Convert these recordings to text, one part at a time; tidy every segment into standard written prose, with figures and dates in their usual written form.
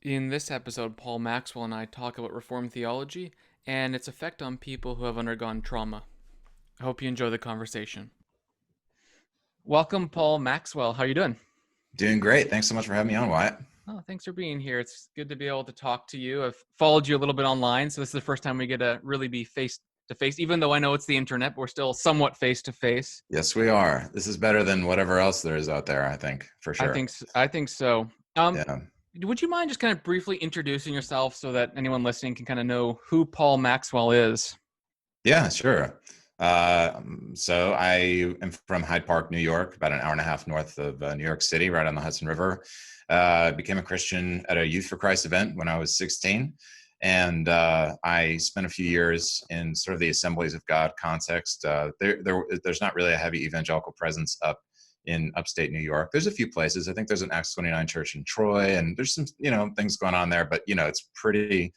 In this episode, Paul Maxwell and I talk about Reformed theology and its effect on people who have undergone trauma. I hope you enjoy the conversation. Welcome, Paul Maxwell. How are you doing? Doing great. Thanks so much for having me on, Wyatt. Oh, thanks for being here. It's good to be able to talk to you. I've followed you a little bit online, so this is the first time we get to really be face to face, even though I know it's the internet, but we're still somewhat face to face. Yes, we are. This is better than whatever else there is out there, I think, for I sure. think I think so. Um, Yeah. would you mind just kind of briefly introducing yourself so that anyone listening can kind of know who Paul Maxwell is? Yeah, sure. So I am from Hyde Park, New York, about an hour and a half north of New York City, right on the Hudson River. Became a Christian at a Youth for Christ event when I was 16. And I spent a few years in sort of the Assemblies of God context. There's not really a heavy evangelical presence up in upstate New York. There's a few places. I think there's an Acts 29 church in Troy, and there's some, things going on there, but, it's pretty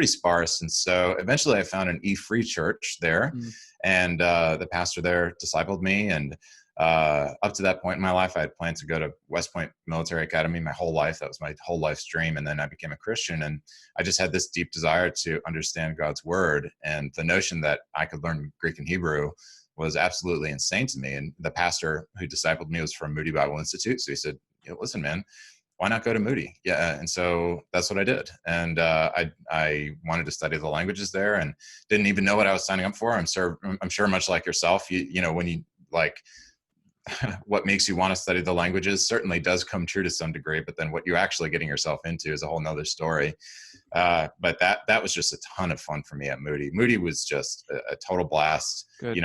sparse. And so eventually I found an E-free church there, Mm. and the pastor there discipled me. And up to that point in my life, I had planned to go to West Point Military Academy my whole life. That was my whole life's dream. And then I became a Christian, and I just had this deep desire to understand God's word. And the notion that I could learn Greek and Hebrew was absolutely insane to me. And the pastor who discipled me was from Moody Bible Institute. So he said, listen, man, why not go to Moody? Yeah. And so that's what I did. And I wanted to study the languages there, and didn't even know what I was signing up for. I'm sure much like yourself, when you like, what makes you want to study the languages certainly does come true to some degree, but then what you're actually getting yourself into is a whole nother story. But that was just a ton of fun for me at Moody. Moody was just a total blast. Good.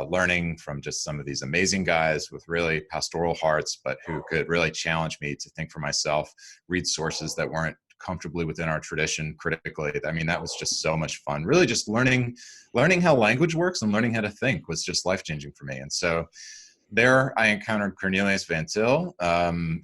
Learning from just some of these amazing guys with really pastoral hearts, but who could really challenge me to think for myself, read sources that weren't comfortably within our tradition critically. I mean, that was just so much fun. Really just learning how language works and learning how to think was just life-changing for me. And so there I encountered Cornelius Van Til,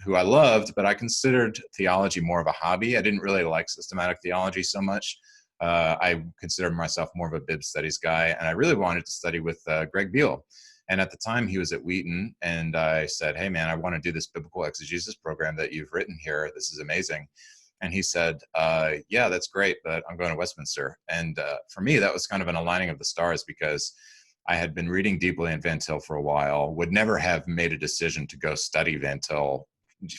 who I loved, but I considered theology more of a hobby. I didn't really like systematic theology so much. I considered myself more of a bib studies guy, and I really wanted to study with Greg Beale. And at the time, he was at Wheaton, and I said, hey, man, I want to do this biblical exegesis program that you've written here. This is amazing. And he said, yeah, that's great, but I'm going to Westminster. And for me, that was kind of an aligning of the stars, because I had been reading deeply in Van Til for a while, would never have made a decision to go study Van Til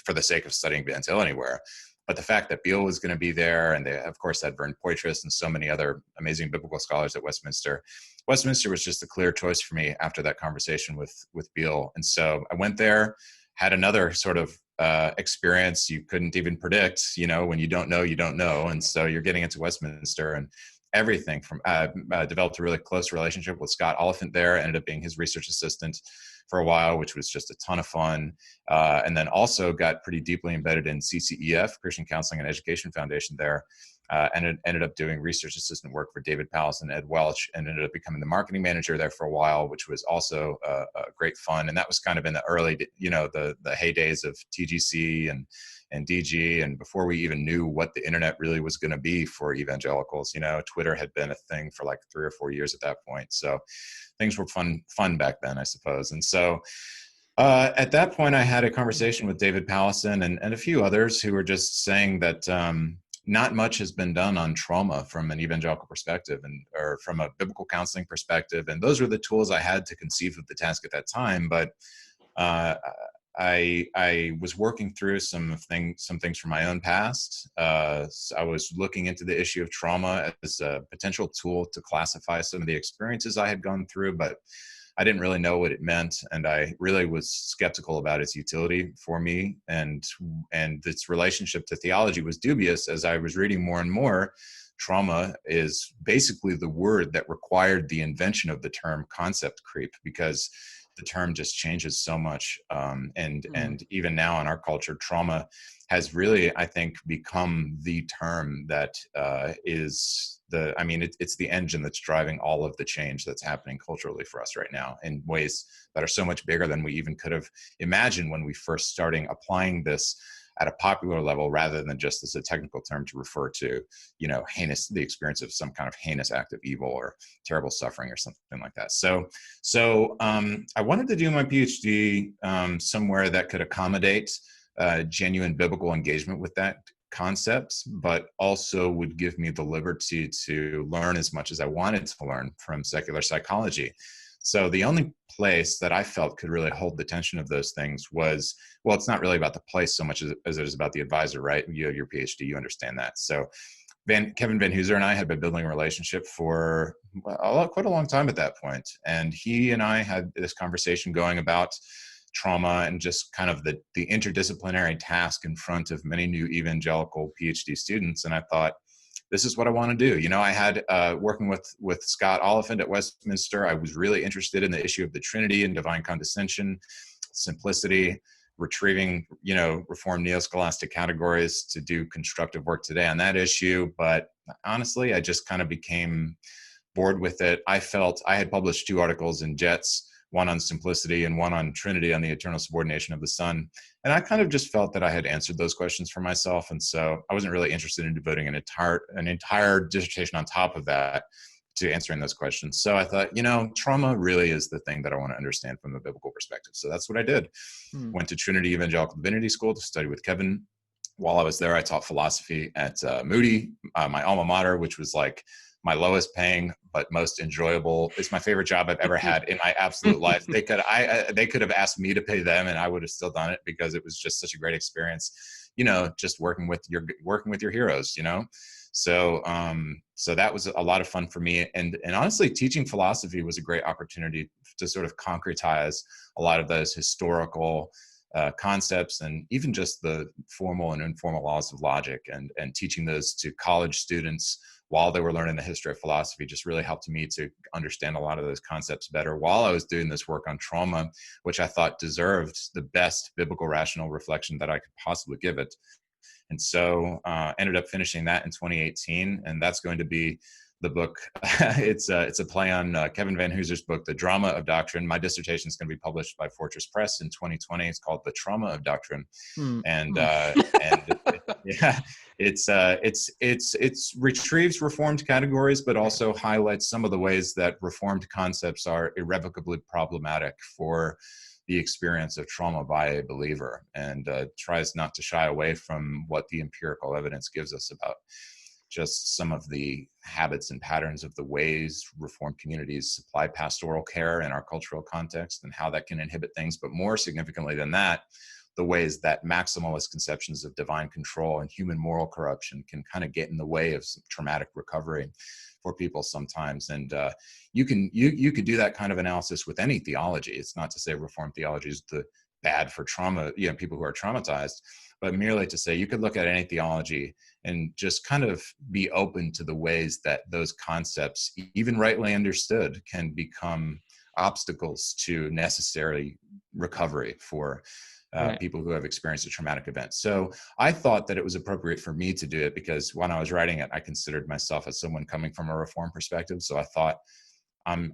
for the sake of studying Van Til anywhere. But the fact that Beale was going to be there, and they, of course, had Vern Poitras and so many other amazing biblical scholars at Westminster. Westminster was just a clear choice for me after that conversation with Beale. And so I went there, had another sort of experience you couldn't even predict, when you don't know, you don't know. And so you're getting into Westminster, and everything from developed a really close relationship with Scott Oliphant there, ended up being his research assistant for a while, which was just a ton of fun. And then also got pretty deeply embedded in CCEF, Christian Counseling and Education Foundation there. And it ended up doing research assistant work for David Powles and Ed Welch, and ended up becoming the marketing manager there for a while, which was also great fun. And that was kind of in the early, the heydays of TGC and DG, and before we even knew what the internet really was going to be for evangelicals. Twitter had been a thing for like 3 or 4 years at that point. So things were fun back then, I suppose. And so at that point, I had a conversation with David Powlison and a few others who were just saying that not much has been done on trauma from an evangelical perspective, or from a biblical counseling perspective. And those were the tools I had to conceive of the task at that time. But I was working through some things from my own past. So I was looking into the issue of trauma as a potential tool to classify some of the experiences I had gone through, but I didn't really know what it meant, and I really was skeptical about its utility for me, and its relationship to theology was dubious. As I was reading more and more, trauma is basically the word that required the invention of the term concept creep, because the term just changes so much. And even now in our culture, trauma has really, I think, become the term that it's the engine that's driving all of the change that's happening culturally for us right now, in ways that are so much bigger than we even could have imagined when we first starting applying this at a popular level, rather than just as a technical term to refer to, the experience of some kind of heinous act of evil or terrible suffering or something like that. So I wanted to do my PhD somewhere that could accommodate genuine biblical engagement with that concepts, but also would give me the liberty to learn as much as I wanted to learn from secular psychology. So the only place that I felt could really hold the tension of those things was, well, it's not really about the place so much as it is about the advisor, right? You have your PhD, you understand that. So Kevin Van Hooser and I had been building a relationship for quite a long time at that point. And he and I had this conversation going about trauma and just kind of the interdisciplinary task in front of many new evangelical PhD students. And I thought, this is what I want to do. You know, I had working with Scott Oliphant at Westminster, I was really interested in the issue of the Trinity and divine condescension, simplicity, retrieving, you know, Reformed neo-scholastic categories to do constructive work today on that issue. But honestly, I just kind of became bored with it. I felt I had published 2 articles in Jets, one on simplicity and one on Trinity, on the eternal subordination of the Son. And I kind of just felt that I had answered those questions for myself. And so I wasn't really interested in devoting an entire dissertation on top of that to answering those questions. So I thought, you know, trauma really is the thing that I want to understand from a biblical perspective. So that's what I did. Went to Trinity Evangelical Divinity School to study with Kevin. While I was there, I taught philosophy at Moody, my alma mater, which was like my lowest paying but most enjoyable. It's my favorite job I've ever had in my absolute life. They could have asked me to pay them, and I would have still done it because it was just such a great experience. You know, just working with your heroes. You know, so that was a lot of fun for me. And honestly, teaching philosophy was a great opportunity to sort of concretize a lot of those historical concepts and even just the formal and informal laws of logic, and teaching those to college students while they were learning the history of philosophy just really helped me to understand a lot of those concepts better while I was doing this work on trauma, which I thought deserved the best biblical rational reflection that I could possibly give it. And so ended up finishing that in 2018, and that's going to be the book. It's a play on Kevin Van Hooser's book, The Drama of Doctrine. My dissertation is going to be published by Fortress Press in 2020. It's called The Trauma of Doctrine, and yeah, it's retrieves Reformed categories, but also highlights some of the ways that Reformed concepts are irrevocably problematic for the experience of trauma by a believer, and tries not to shy away from what the empirical evidence gives us about just some of the habits and patterns of the ways Reformed communities supply pastoral care in our cultural context and how that can inhibit things. But more significantly than that, the ways that maximalist conceptions of divine control and human moral corruption can kind of get in the way of some traumatic recovery for people sometimes. And you could do that kind of analysis with any theology. It's not to say Reformed theology is the bad for trauma, you know, people who are traumatized, but merely to say you could look at any theology and just kind of be open to the ways that those concepts, even rightly understood, can become obstacles to necessary recovery for people who have experienced a traumatic event. So I thought that it was appropriate for me to do it because when I was writing it, I considered myself as someone coming from a Reformed perspective. So I thought I'm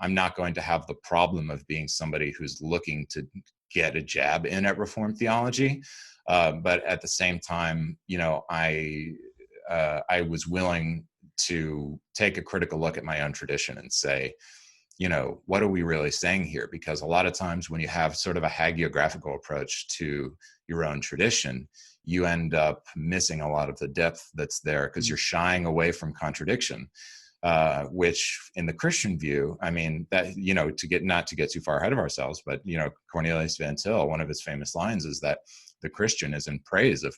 not going to have the problem of being somebody who's looking to get a jab in at Reformed theology. But at the same time, you know, I was willing to take a critical look at my own tradition and say, you know, what are we really saying here? Because a lot of times when you have sort of a hagiographical approach to your own tradition, you end up missing a lot of the depth that's there because you're shying away from contradiction. Which in the Christian view, I mean, that, you know, not to get too far ahead of ourselves, but, you know, Cornelius Van Til, one of his famous lines is that the Christian is in praise of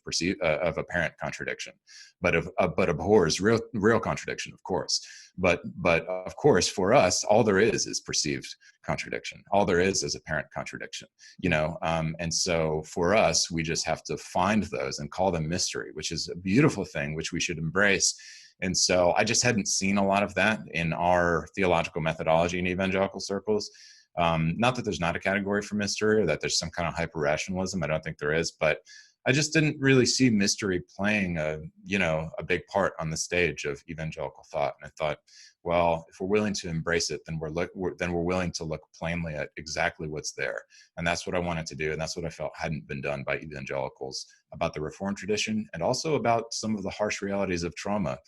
apparent contradiction, but abhors real contradiction, of course. But of course, for us, all there is perceived contradiction. All there is apparent contradiction, you know. And so for us, we just have to find those and call them mystery, which is a beautiful thing, which we should embrace. And so I just hadn't seen a lot of that in our theological methodology in evangelical circles. Not that there's not a category for mystery or that there's some kind of hyper-rationalism. I don't think there is, but I just didn't really see mystery playing a big part on the stage of evangelical thought. And I thought, well, if we're willing to embrace it, then we're willing to look plainly at exactly what's there. And that's what I wanted to do. And that's what I felt hadn't been done by evangelicals about the Reformed tradition and also about some of the harsh realities of trauma.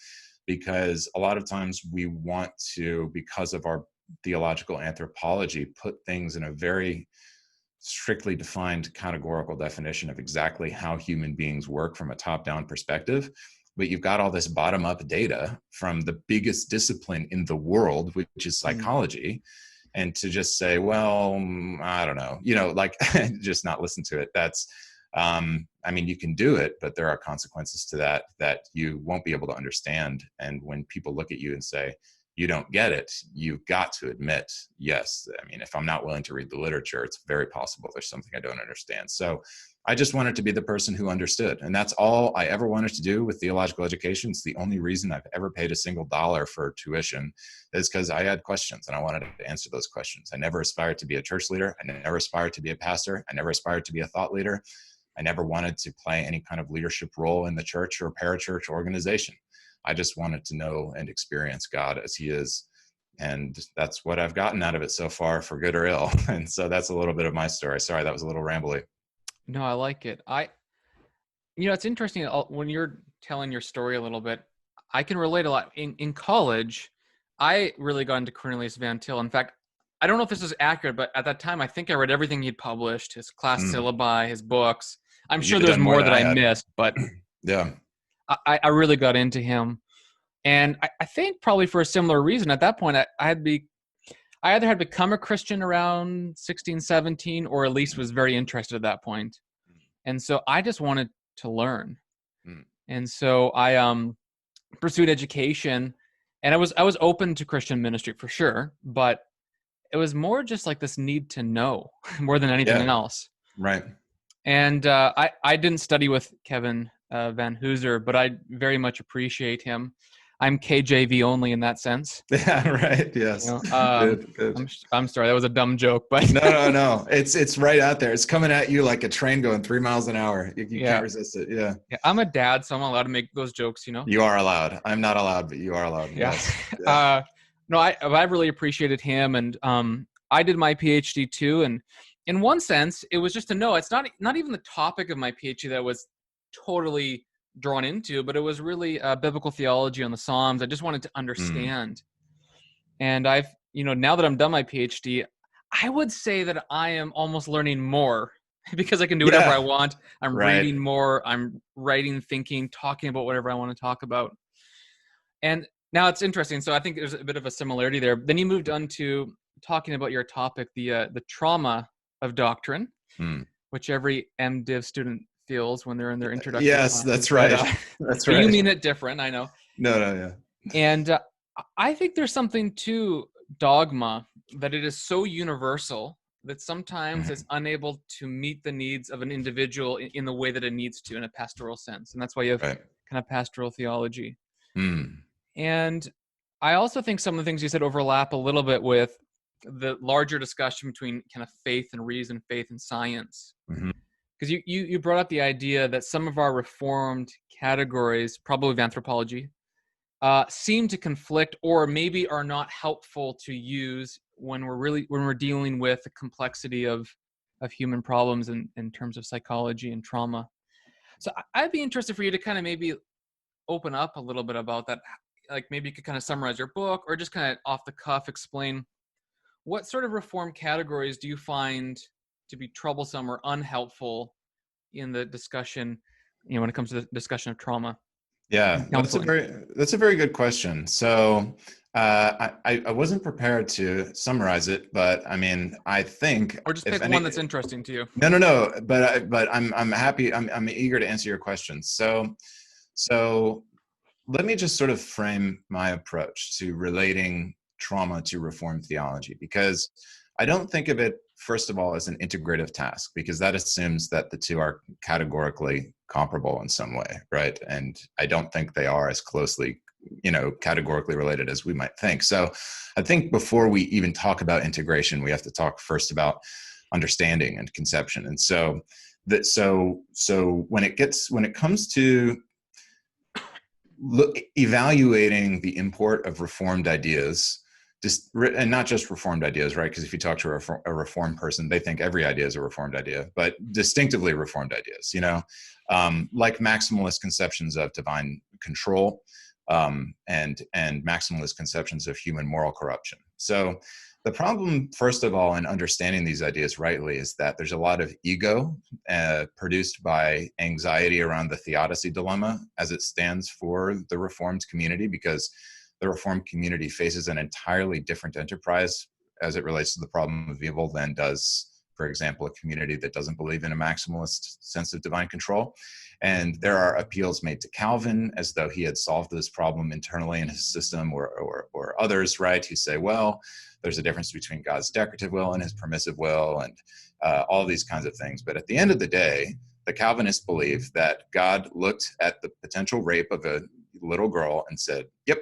Because a lot of times we want to, because of our theological anthropology, put things in a very strictly defined categorical definition of exactly how human beings work from a top-down perspective, but you've got all this bottom-up data from the biggest discipline in the world, which is psychology, and to just say, well, I don't know, like just not listen to it. That's, I mean, you can do it, but there are consequences to that you won't be able to understand. And when people look at you and say, you don't get it, you've got to admit, yes, I mean, if I'm not willing to read the literature, it's very possible there's something I don't understand. So I just wanted to be the person who understood. And that's all I ever wanted to do with theological education. It's the only reason I've ever paid a single dollar for tuition, is because I had questions and I wanted to answer those questions. I never aspired to be a church leader. I never aspired to be a pastor. I never aspired to be a thought leader. I never wanted to play any kind of leadership role in the church or parachurch organization. I just wanted to know and experience God as he is. And that's what I've gotten out of it so far, for good or ill. And so that's a little bit of my story. Sorry, that was a little rambly. No, I like it. It's interesting when you're telling your story a little bit. I can relate a lot. In college, I really got into Cornelius Van Til. In fact, I don't know if this is accurate, but at that time, I think I read everything he'd published, his class syllabi, his books. I'm sure there's more that I missed, but yeah, I really got into him. And I think probably for a similar reason. At that point, I either had become a Christian around 16, 17, or at least was very interested at that point. And so I just wanted to learn. And so I pursued education, and I was open to Christian ministry for sure, but it was more just like this need to know more than anything else. Right. And I didn't study with Kevin Van Hooser, but I very much appreciate him. I'm KJV only in that sense. Yeah, right. Yes. Good. I'm sorry, that was a dumb joke, but no. It's right out there. It's coming at you like a train going 3 miles an hour. You can't resist it. Yeah. I'm a dad, so I'm allowed to make those jokes. You are allowed. I'm not allowed, but you are allowed. Yeah. Yes. No, I really appreciated him, and I did my PhD too. And in one sense, it was just to know. It's not even the topic of my PhD that was totally drawn into, but it was really biblical theology on the Psalms. I just wanted to understand. And I've, now that I'm done my PhD, I would say that I am almost learning more because I can do whatever I want. I'm reading more, I'm writing, thinking, talking about whatever I want to talk about. And now it's interesting. So I think there's a bit of a similarity there. Then you moved on to talking about your topic, the trauma of doctrine, which every MDiv student feels when they're in their introduction. Yes, that's right. That's right. You mean it different, I know. No, yeah. And I think there's something to dogma, that it is so universal that sometimes it's unable to meet the needs of an individual in the way that it needs to in a pastoral sense. And that's why you have kind of pastoral theology. And I also think some of the things you said overlap a little bit with the larger discussion between kind of faith and reason, faith and science. Because you brought up the idea that some of our reformed categories, probably of anthropology, seem to conflict or maybe are not helpful to use when we're dealing with the complexity of human problems in terms of psychology and trauma. So I'd be interested for you to kind of maybe open up a little bit about that. Like maybe you could kind of summarize your book, or just kind of off the cuff explain what sort of reformed categories do you find to be troublesome or unhelpful in the discussion, when it comes to the discussion of trauma? Yeah, that's a very good question. So I wasn't prepared to summarize it, but I mean, I think, or just pick one that's interesting to you. No. But I'm happy. I'm eager to answer your questions. So let me just sort of frame my approach to relating trauma to Reformed theology, because I don't think of it, first of all, as an integrative task, because that assumes that the two are categorically comparable in some way, right? And I don't think they are as closely, categorically related as we might think. So I think before we even talk about integration, we have to talk first about understanding and conception. And so when it comes to evaluating the import of Reformed ideas, and not just Reformed ideas, right? Because if you talk to a Reformed person, they think every idea is a Reformed idea, but distinctively Reformed ideas, like maximalist conceptions of divine control, and maximalist conceptions of human moral corruption. So The problem, first of all, in understanding these ideas rightly is that there's a lot of ego produced by anxiety around the theodicy dilemma as it stands for the Reformed community, because the Reformed community faces an entirely different enterprise as it relates to the problem of evil than does, for example, a community that doesn't believe in a maximalist sense of divine control. And there are appeals made to Calvin as though he had solved this problem internally in his system, or others, right, who say, well, there's a difference between God's decretive will and his permissive will, and all these kinds of things. But at the end of the day, the Calvinists believe that God looked at the potential rape of a little girl and said, yep,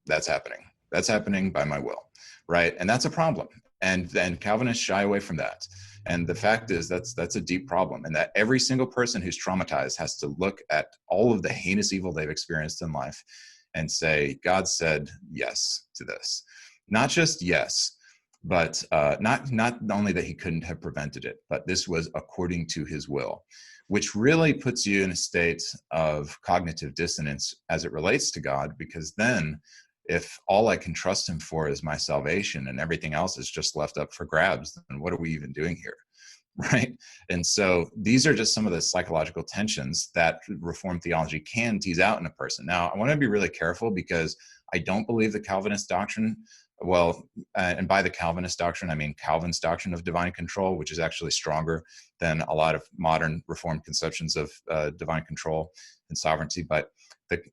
that's happening. That's happening by my will, right? And that's a problem. And then Calvinists shy away from that. And the fact is that's a deep problem, and that every single person who's traumatized has to look at all of the heinous evil they've experienced in life and say, God said yes to this. Not just yes, but not only that he couldn't have prevented it, but this was according to his will, which really puts you in a state of cognitive dissonance as it relates to God, because then if all I can trust him for is my salvation and everything else is just left up for grabs, then what are we even doing here? Right? And so these are just some of the psychological tensions that Reformed theology can tease out in a person. Now, I want to be really careful, because I don't believe the Calvinist doctrine, and by the Calvinist doctrine, I mean Calvin's doctrine of divine control, which is actually stronger than a lot of modern Reformed conceptions of divine control and sovereignty. But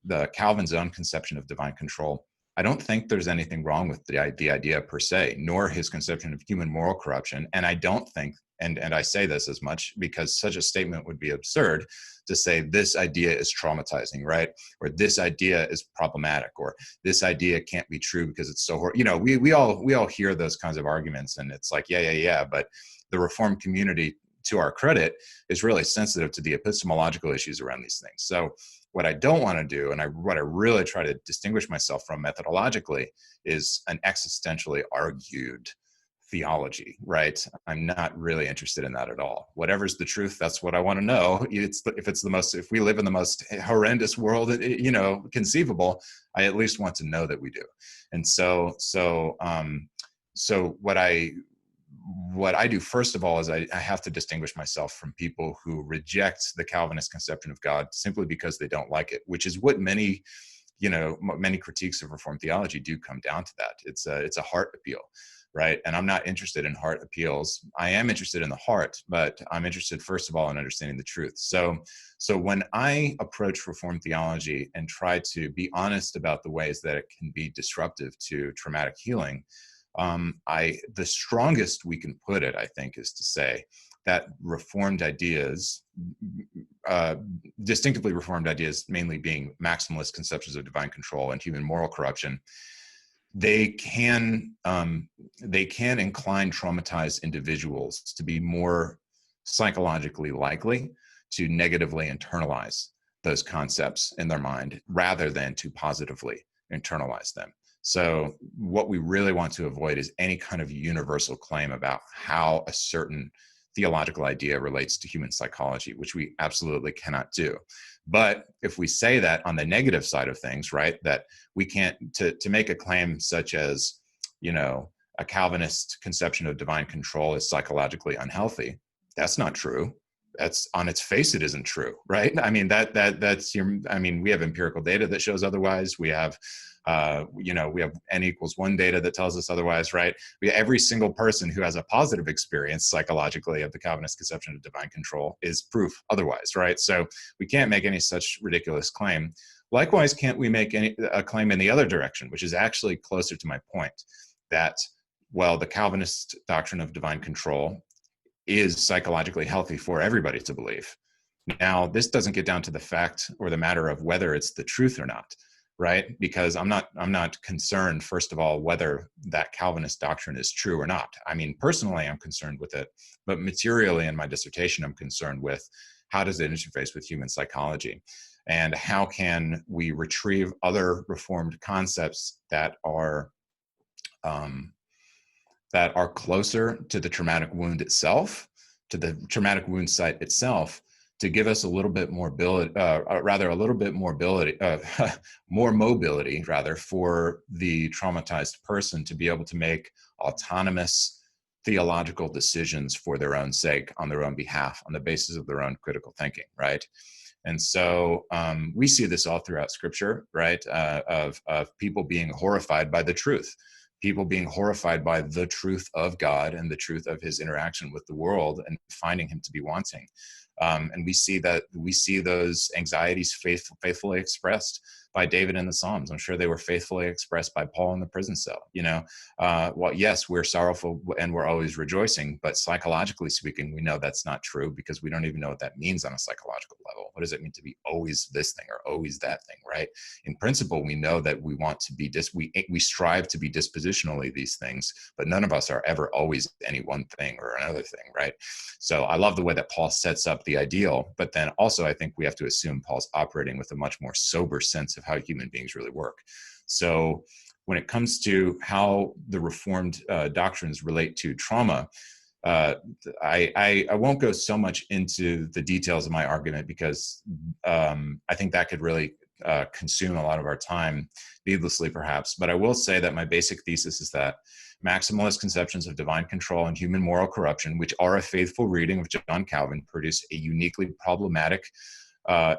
the Calvin's own conception of divine control, I don't think there's anything wrong with the idea per se, nor his conception of human moral corruption. And I don't think, and I say this as much because such a statement would be absurd, to say this idea is traumatizing, right? Or this idea is problematic, or this idea can't be true because it's so horrible. You know, we all hear those kinds of arguments, and it's like, yeah. But the Reformed community, to our credit, is really sensitive to the epistemological issues around these things. So what I don't want to do, and what I really try to distinguish myself from methodologically, is an existentially argued theology, right? I'm not really interested in that at all. Whatever's the truth, that's what I want to know. If we live in the most horrendous world, conceivable, I at least want to know that we do. And so what I do, first of all, is I have to distinguish myself from people who reject the Calvinist conception of God simply because they don't like it, which is what many critiques of Reformed theology do come down to. That it's a heart appeal, right? And I'm not interested in heart appeals. I am interested in the heart, but I'm interested, first of all, in understanding the truth. So when I approach Reformed theology and try to be honest about the ways that it can be disruptive to traumatic healing, the strongest we can put it, I think, is to say that Reformed ideas, distinctively Reformed ideas, mainly being maximalist conceptions of divine control and human moral corruption, they can incline traumatized individuals to be more psychologically likely to negatively internalize those concepts in their mind rather than to positively internalize them. So what we really want to avoid is any kind of universal claim about how a certain theological idea relates to human psychology, which we absolutely cannot do. But if we say that on the negative side of things, right, that we can't, to make a claim such as, a Calvinist conception of divine control is psychologically unhealthy, that's not true. That's, on its face, it isn't true, right? I mean, we have empirical data that shows otherwise. We have we have n=1 data that tells us otherwise, right? Every single person who has a positive experience psychologically of the Calvinist conception of divine control is proof otherwise, right? So we can't make any such ridiculous claim. Likewise, can't we make a claim in the other direction, which is actually closer to my point, that, well, the Calvinist doctrine of divine control is psychologically healthy for everybody to believe. Now, this doesn't get down to the fact or the matter of whether it's the truth or not, right? Because I'm not concerned, first of all, whether that Calvinist doctrine is true or not. I mean, personally, I'm concerned with it, but materially in my dissertation, I'm concerned with how does it interface with human psychology, and how can we retrieve other Reformed concepts that are closer to the traumatic wound itself, to the traumatic wound site itself, to give us a little bit more ability, more mobility rather, for the traumatized person to be able to make autonomous theological decisions for their own sake, on their own behalf, on the basis of their own critical thinking, right? And so we see this all throughout Scripture, right? Of people being horrified by the truth, people being horrified by the truth of God and the truth of his interaction with the world, and finding him to be wanting. And we see those anxieties faithfully expressed by David in the Psalms. I'm sure they were faithfully expressed by Paul in the prison cell. Well, yes, we're sorrowful and we're always rejoicing, but psychologically speaking, we know that's not true, because we don't even know what that means on a psychological level. What does it mean to be always this thing or always that thing, right? In principle, we know that we want to be we strive to be dispositionally these things, but none of us are ever always any one thing or another thing, right? So I love the way that Paul sets up the ideal, but then also I think we have to assume Paul's operating with a much more sober sense of how human beings really work. So when it comes to how the Reformed doctrines relate to trauma, I won't go so much into the details of my argument, because I think that could really consume a lot of our time needlessly, perhaps. But I will say that my basic thesis is that maximalist conceptions of divine control and human moral corruption, which are a faithful reading of John Calvin, produce a uniquely problematic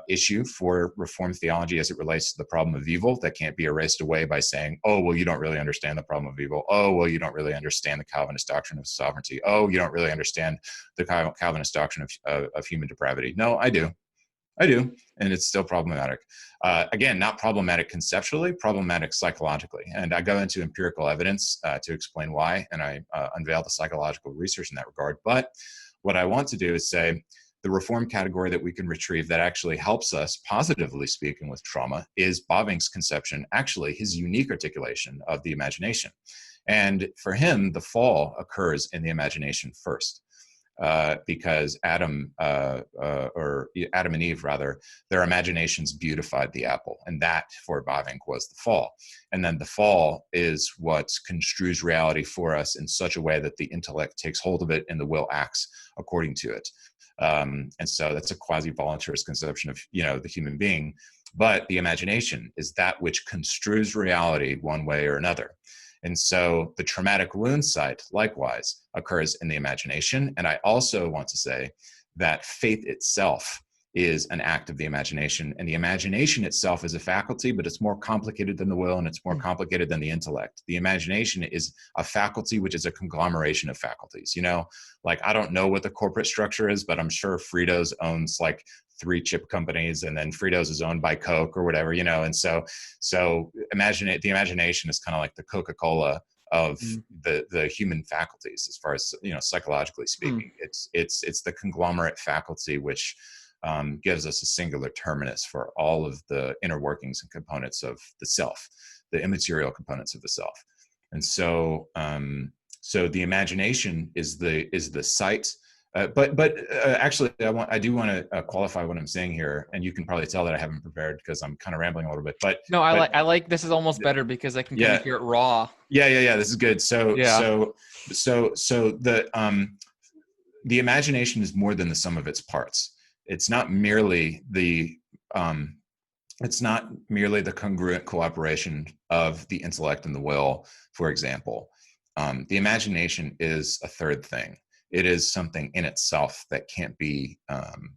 issue for Reformed theology as it relates to the problem of evil that can't be erased away by saying, oh, well, you don't really understand the problem of evil. Oh, well, you don't really understand the Calvinist doctrine of sovereignty. Oh, you don't really understand the Calvinist doctrine of human depravity. No, I do. And it's still problematic. Again, not problematic conceptually, problematic psychologically. And I go into empirical evidence to explain why, and I unveil the psychological research in that regard. But what I want to do is say the Reformed category that we can retrieve that actually helps us, positively speaking, with trauma is Bavinck's conception, actually his unique articulation of the imagination. And for him, the fall occurs in the imagination first. Because Adam and Eve, rather, their imaginations beautified the apple, and that for Bavinck was the fall. And then the fall is what construes reality for us in such a way that the intellect takes hold of it and the will acts according to it. And so that's a quasi-voluntarist conception of the human being. But the imagination is that which construes reality one way or another. And so the traumatic wound site, likewise, occurs in the imagination. And I also want to say that faith itself is an act of the imagination. And the imagination itself is a faculty, but it's more complicated than the will, and it's more complicated than the intellect. The imagination is a faculty, which is a conglomeration of faculties. Like, I don't know what the corporate structure is, but I'm sure Fritos owns like 3 chip companies, and then Fritos is owned by Coke or whatever, and so imagine it. The imagination is kind of like the Coca-Cola of the human faculties, as far as psychologically speaking. It's the conglomerate faculty which gives us a singular terminus for all of the inner workings and components of the self, the immaterial components of the self. And so so the imagination is the site. But actually, I do want to qualify what I'm saying here, and you can probably tell that I haven't prepared because I'm kind of rambling a little bit. But no, I like this is almost better because I can kind of hear it raw. Yeah. This is good. So the imagination is more than the sum of its parts. It's not merely the congruent cooperation of the intellect and the will, for example. The imagination is a third thing. It is something in itself that can't be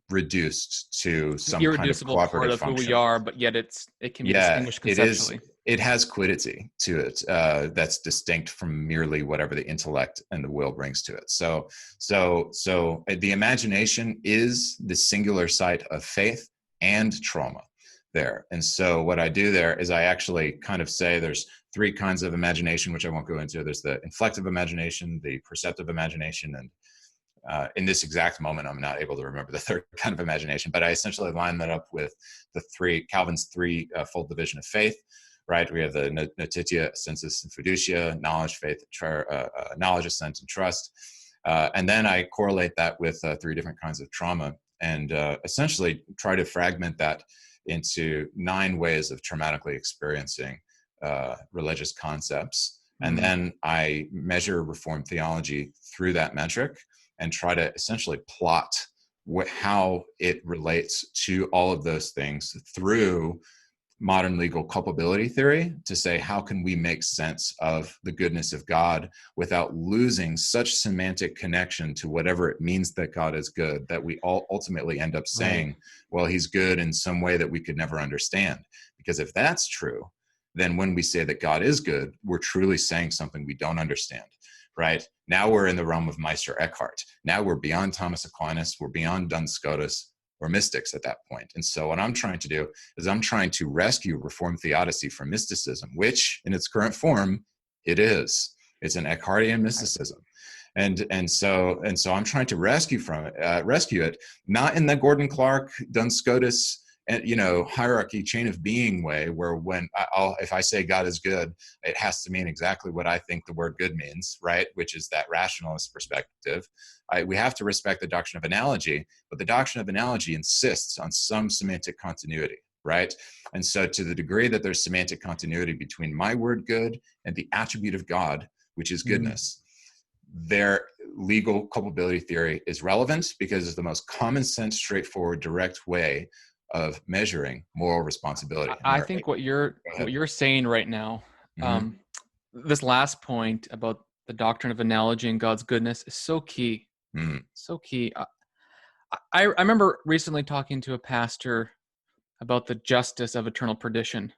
reduced to some kind of cooperative function. Part of who we are, but yet it can be distinguished conceptually. It has quiddity to it that's distinct from merely whatever the intellect and the will brings to it. So the imagination is the singular site of faith and trauma there. And so what I do there is I actually kind of say there's 3 kinds of imagination, which I won't go into. There's the inflective imagination, the perceptive imagination, and in this exact moment, I'm not able to remember the third kind of imagination, but I essentially line that up with Calvin's 3 fold division of faith, right? We have the notitia, sensus, and fiducia, knowledge, faith, knowledge, assent, and trust. And then I correlate that with 3 different kinds of trauma, and essentially try to fragment that into 9 ways of traumatically experiencing religious concepts. And then I measure Reformed theology through that metric and try to essentially plot how it relates to all of those things through modern legal culpability theory, to say, how can we make sense of the goodness of God without losing such semantic connection to whatever it means that God is good, that we all ultimately end up saying, Right. well, he's good in some way that we could never understand. Because if that's true, then when we say that God is good, we're truly saying something we don't understand, right? Now we're in the realm of Meister Eckhart. Now we're beyond Thomas Aquinas. We're beyond Duns Scotus. Or mystics at that point. And so what I'm trying to do is I'm trying to rescue Reformed theodicy from mysticism, which in its current form, it is. It's an Eckhartian mysticism. And so I'm trying to rescue it, not in the Gordon Clark, Duns Scotus, and hierarchy, chain of being way, where if I say God is good, it has to mean exactly what I think the word good means, right? Which is that rationalist perspective. We have to respect the doctrine of analogy, but the doctrine of analogy insists on some semantic continuity, right? And so to the degree that there's semantic continuity between my word good and the attribute of God, which is goodness, their legal culpability theory is relevant, because it's the most common sense, straightforward, direct way of measuring moral responsibility. I think what you're saying right now, this last point about the doctrine of analogy and God's goodness is so key. So key. I remember recently talking to a pastor about the justice of eternal perdition.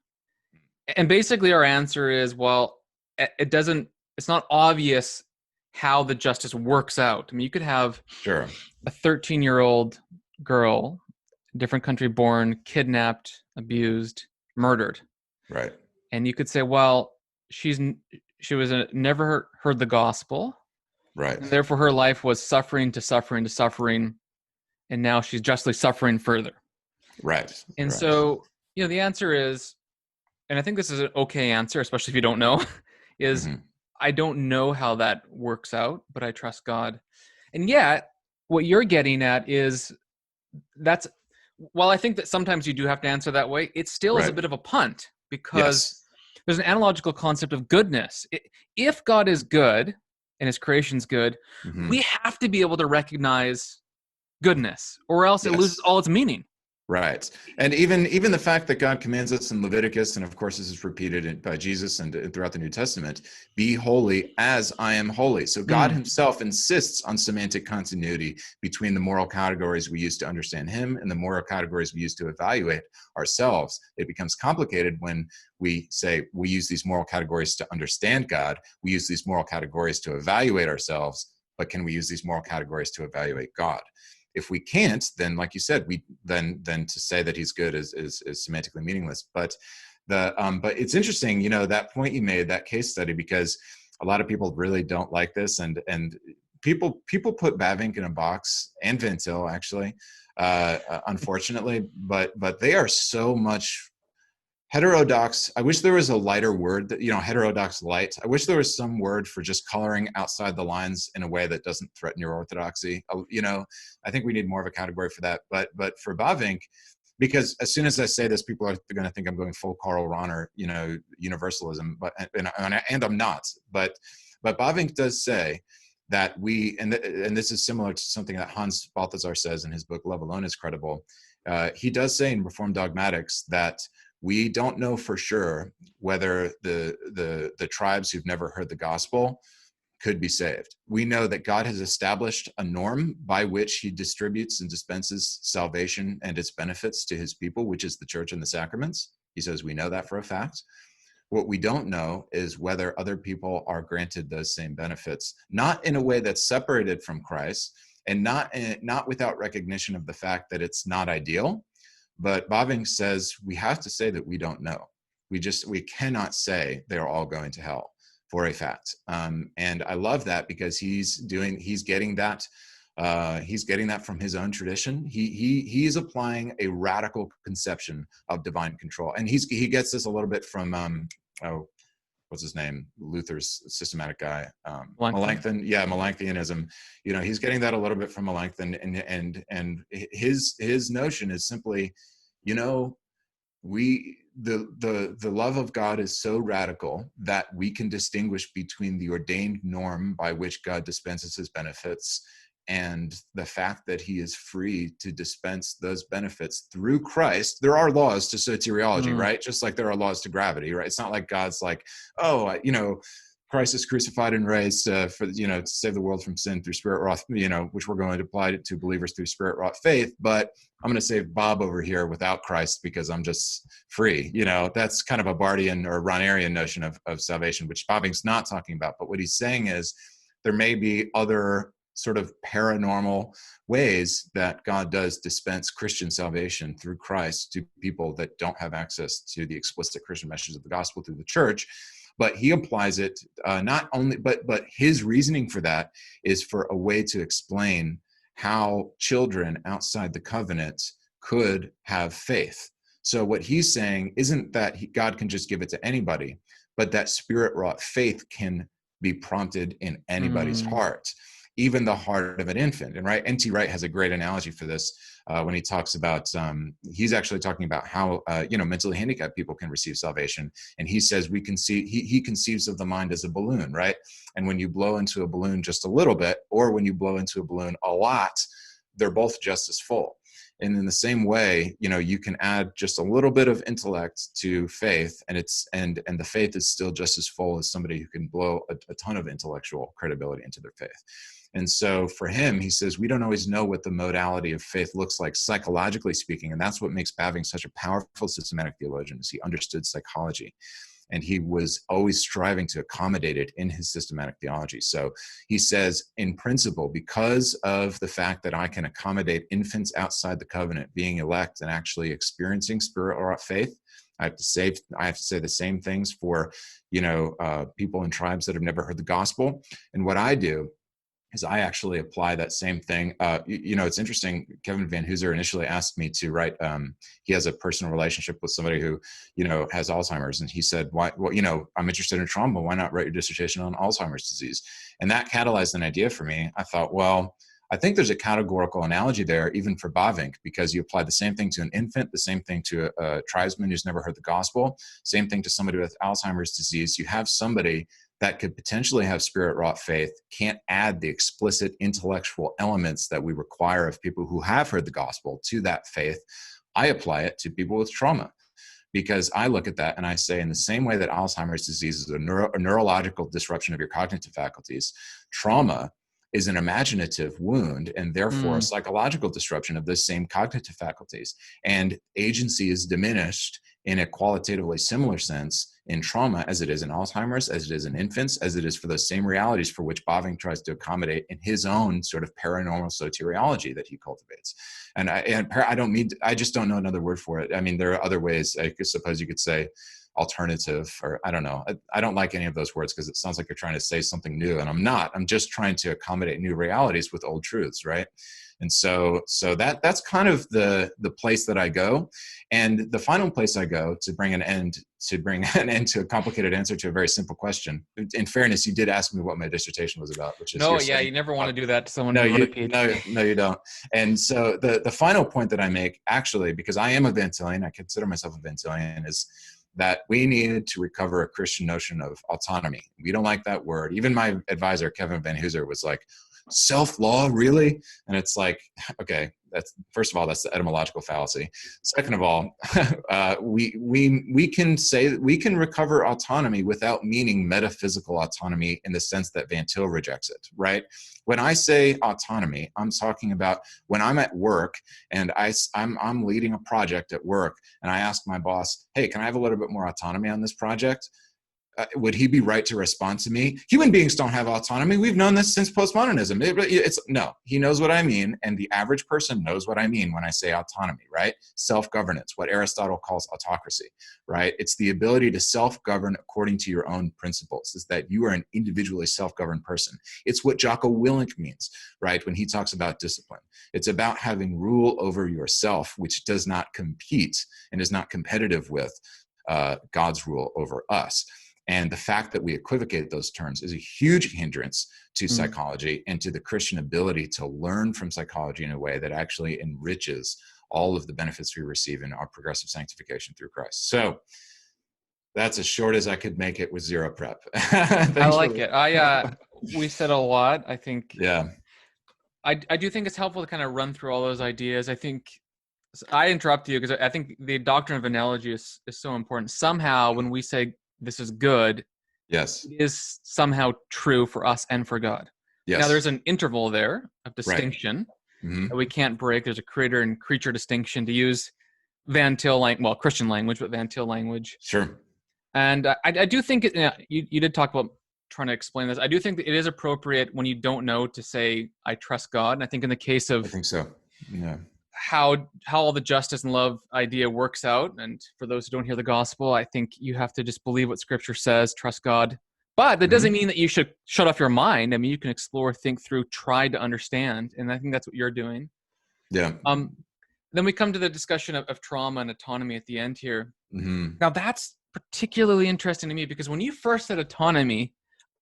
And basically our answer is, well, it's not obvious how the justice works out. I mean, you could have a 13-year-old girl, different country born, kidnapped, abused, murdered. Right. And you could say, well, she was never heard the gospel. Right. And therefore her life was suffering to suffering to suffering. And now she's justly suffering further. Right. And so, the answer is, and I think this is an okay answer, especially if you don't know, is I don't know how that works out, but I trust God. And yet, what you're getting at is while I think that sometimes you do have to answer that way, it still is a bit of a punt, because there's an analogical concept of goodness. If God is good and his creation's good, we have to be able to recognize goodness, or else it loses all its meaning. Right. And even the fact that God commands us in Leviticus, and of course this is repeated by Jesus and throughout the New Testament, be holy as I am holy. So God himself insists on semantic continuity between the moral categories we use to understand him and the moral categories we use to evaluate ourselves. It becomes complicated when we say we use these moral categories to understand God, we use these moral categories to evaluate ourselves, but can we use these moral categories to evaluate God? If we can't, then, like you said, then to say that he's good is semantically meaningless. But but it's interesting, that point you made, that case study, because a lot of people really don't like this, and people put Bavinck in a box, and Van Til actually, unfortunately, but they are so much heterodox. I wish there was a lighter word that, heterodox light. I wish there was some word for just coloring outside the lines in a way that doesn't threaten your orthodoxy. I think we need more of a category for that. But for Bavinck, because as soon as I say this, people are going to think I'm going full Karl Rahner, universalism, and I'm not. But Bavinck does say that and this is similar to something that Hans Balthasar says in his book Love Alone is Credible. He does say in Reformed Dogmatics that we don't know for sure whether the tribes who've never heard the gospel could be saved. We know that God has established a norm by which he distributes and dispenses salvation and its benefits to his people, which is the church and the sacraments. He says we know that for a fact. What we don't know is whether other people are granted those same benefits, not in a way that's separated from Christ, and not without recognition of the fact that it's not ideal. But Bavinck says we have to say that we don't know. We cannot say they're all going to hell for a fact. And I love that, because he's getting that from his own tradition. He's applying a radical conception of divine control, and he gets this a little bit from what's his name? Luther's systematic guy, Melanchthon. Yeah, Melanchthonianism. He's getting that a little bit from Melanchthon, and his notion is simply, the love of God is so radical that we can distinguish between the ordained norm by which God dispenses his benefits and the fact that he is free to dispense those benefits through Christ. There are laws to soteriology, right? Just like there are laws to gravity, right? It's not like God's like, oh, Christ is crucified and raised for, to save the world from sin through spirit wrought, which we're going to apply to believers through spirit wrought faith. But I'm going to save Bob over here without Christ because I'm just free. That's kind of a Bardian or Ronarian notion of salvation, which Bobbing's not talking about. But what he's saying is there may be other sort of paranormal ways that God does dispense Christian salvation through Christ to people that don't have access to the explicit Christian message of the gospel through the church. But he applies it not only, but his reasoning for that is for a way to explain how children outside the covenant could have faith. So what he's saying isn't that God can just give it to anybody, but that spirit-wrought faith can be prompted in anybody's heart, even the heart of an infant. And right, N.T. Wright has a great analogy for this when he talks about, he's actually talking about how, mentally handicapped people can receive salvation. And he says he conceives of the mind as a balloon, right? And when you blow into a balloon just a little bit, or when you blow into a balloon a lot, they're both just as full. And in the same way, you can add just a little bit of intellect to faith, and the faith is still just as full as somebody who can blow a ton of intellectual credibility into their faith. And so for him, he says, we don't always know what the modality of faith looks like, psychologically speaking. And that's what makes Bavinck such a powerful systematic theologian, is he understood psychology. And he was always striving to accommodate it in his systematic theology. So he says, in principle, because of the fact that I can accommodate infants outside the covenant being elect and actually experiencing spirit-wrought faith, I have to say the same things for, people in tribes that have never heard the gospel. And what I do is I actually apply that same thing. It's interesting. Kevin Van Hooser initially asked me to write. He has a personal relationship with somebody who, has Alzheimer's, and he said, "Why? Well, I'm interested in trauma. Why not write your dissertation on Alzheimer's disease?" And that catalyzed an idea for me. I thought, well, I think there's a categorical analogy there, even for Bavinck, because you apply the same thing to an infant, the same thing to a tribesman who's never heard the gospel, same thing to somebody with Alzheimer's disease. You have somebody that could potentially have spirit-wrought faith, can't add the explicit intellectual elements that we require of people who have heard the gospel to that faith. I apply it to people with trauma, because I look at that and I say, in the same way that Alzheimer's disease is a neurological disruption of your cognitive faculties, trauma is an imaginative wound and therefore a psychological disruption of those same cognitive faculties. And agency is diminished in a qualitatively similar sense in trauma as it is in Alzheimer's, as it is in infants, as it is for those same realities for which Bavinck tries to accommodate in his own sort of paranormal soteriology that he cultivates. And I just don't know another word for it. I mean, there are other ways. I suppose you could say alternative, or I don't know. I don't like any of those words because it sounds like you're trying to say something new, and I'm not. I'm just trying to accommodate new realities with old truths, right? And so that's kind of the place that I go. And the final place I go to bring an end to a complicated answer to a very simple question. In fairness, you did ask me what my dissertation was about, which is you never want to do that to someone. No, you don't. And so the final point that I make, actually, because I am a Van Tillian, I consider myself a Van Tillian, is that we needed to recover a Christian notion of autonomy. We don't like that word. Even my advisor, Kevin Van Hooser, was like, self-law, really? And it's like, okay, that's, first of all, that's the etymological fallacy. Second of all, we can say that we can recover autonomy without meaning metaphysical autonomy in the sense that Van Til rejects it, right? When I say autonomy, I'm talking about when I'm at work and I'm leading a project at work, and I ask my boss, hey, can I have a little bit more autonomy on this project? Would he be right to respond to me? Human beings don't have autonomy. We've known this since postmodernism. No, he knows what I mean. And the average person knows what I mean when I say autonomy, right? Self-governance, what Aristotle calls autocracy, right? It's the ability to self-govern according to your own principles, is that you are an individually self-governed person. It's what Jocko Willink means, right? When he talks about discipline, it's about having rule over yourself, which does not compete and is not competitive with God's rule over us. And the fact that we equivocate those terms is a huge hindrance to psychology and to the Christian ability to learn from psychology in a way that actually enriches all of the benefits we receive in our progressive sanctification through Christ. So that's as short as I could make it with zero prep. I like it. We said a lot, I think. Yeah. I do think it's helpful to kind of run through all those ideas. I think I interrupt you because I think the doctrine of analogy is so important. Somehow, when we say this is good, Yes. it is somehow true for us and for God. Now, Yes. there's an interval there of Right. distinction Mm-hmm. that we can't break. There's a creator and creature distinction, to use Van Til Christian language, but Van Til language. Sure. And I do think you did talk about trying to explain this. I do think that it is appropriate when you don't know to say, I trust God. And I think in the case I of think so. Yeah. how all the justice and love idea works out, and for those who don't hear the gospel, I think you have to just believe what Scripture says, trust God. But that doesn't Mm-hmm. mean that you should shut off your mind. I mean, you can explore, think through, try to understand, and I think that's what you're doing. Yeah. Then we come to the discussion of trauma and autonomy at the end here. Mm-hmm. Now, that's particularly interesting to me because when you first said autonomy,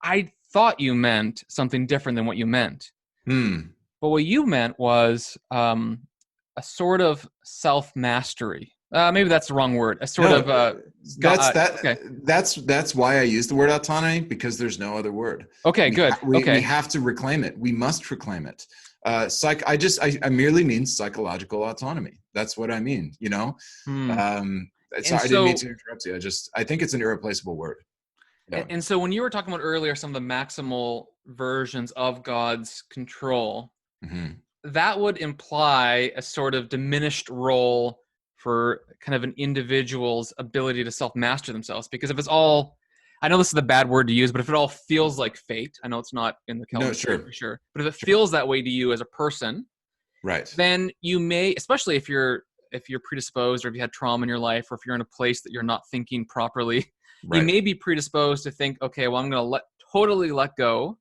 I thought you meant something different than what you meant. Hmm. But what you meant was a sort of self-mastery. Maybe that's the wrong word. A sort No, of okay. that's why I use the word autonomy, because there's no other word. Okay, good. We have to reclaim it. We must reclaim it. I merely mean psychological autonomy. That's what I mean. You know. So I didn't mean to interrupt you. I think it's an irreplaceable word. Yeah. And so when you were talking about earlier some of the maximal versions of God's control, Mm-hmm. that would imply a sort of diminished role for kind of an individual's ability to self-master themselves. Because if it's all, I know this is the bad word to use, but if it all feels like fate, I know it's not in the Calvin for sure, but if it feels that way to you as a person, right, then you may, especially if you're predisposed, or if you had trauma in your life, or if you're in a place that you're not thinking properly, right, you may be predisposed to think, okay, well, I'm going to totally let go.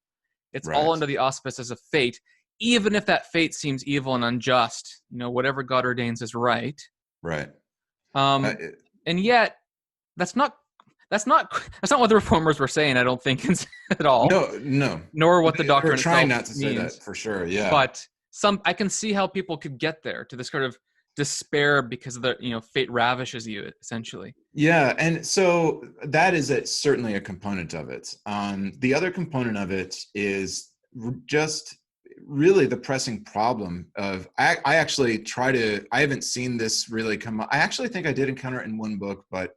It's all under the auspices of fate, even if that fate seems evil and unjust. Whatever God ordains is right. Right. And yet, that's not what the reformers were saying, I don't think, at all. No. Nor what the doctrine We're trying itself not to say that, for sure. Yeah. But I can see how people could get there, to this sort of despair because of the fate ravishes you, essentially. Yeah, and so that is certainly a component of it. The other component of it is just really the pressing problem of I haven't seen this really come up. I actually think I did encounter it in one book, but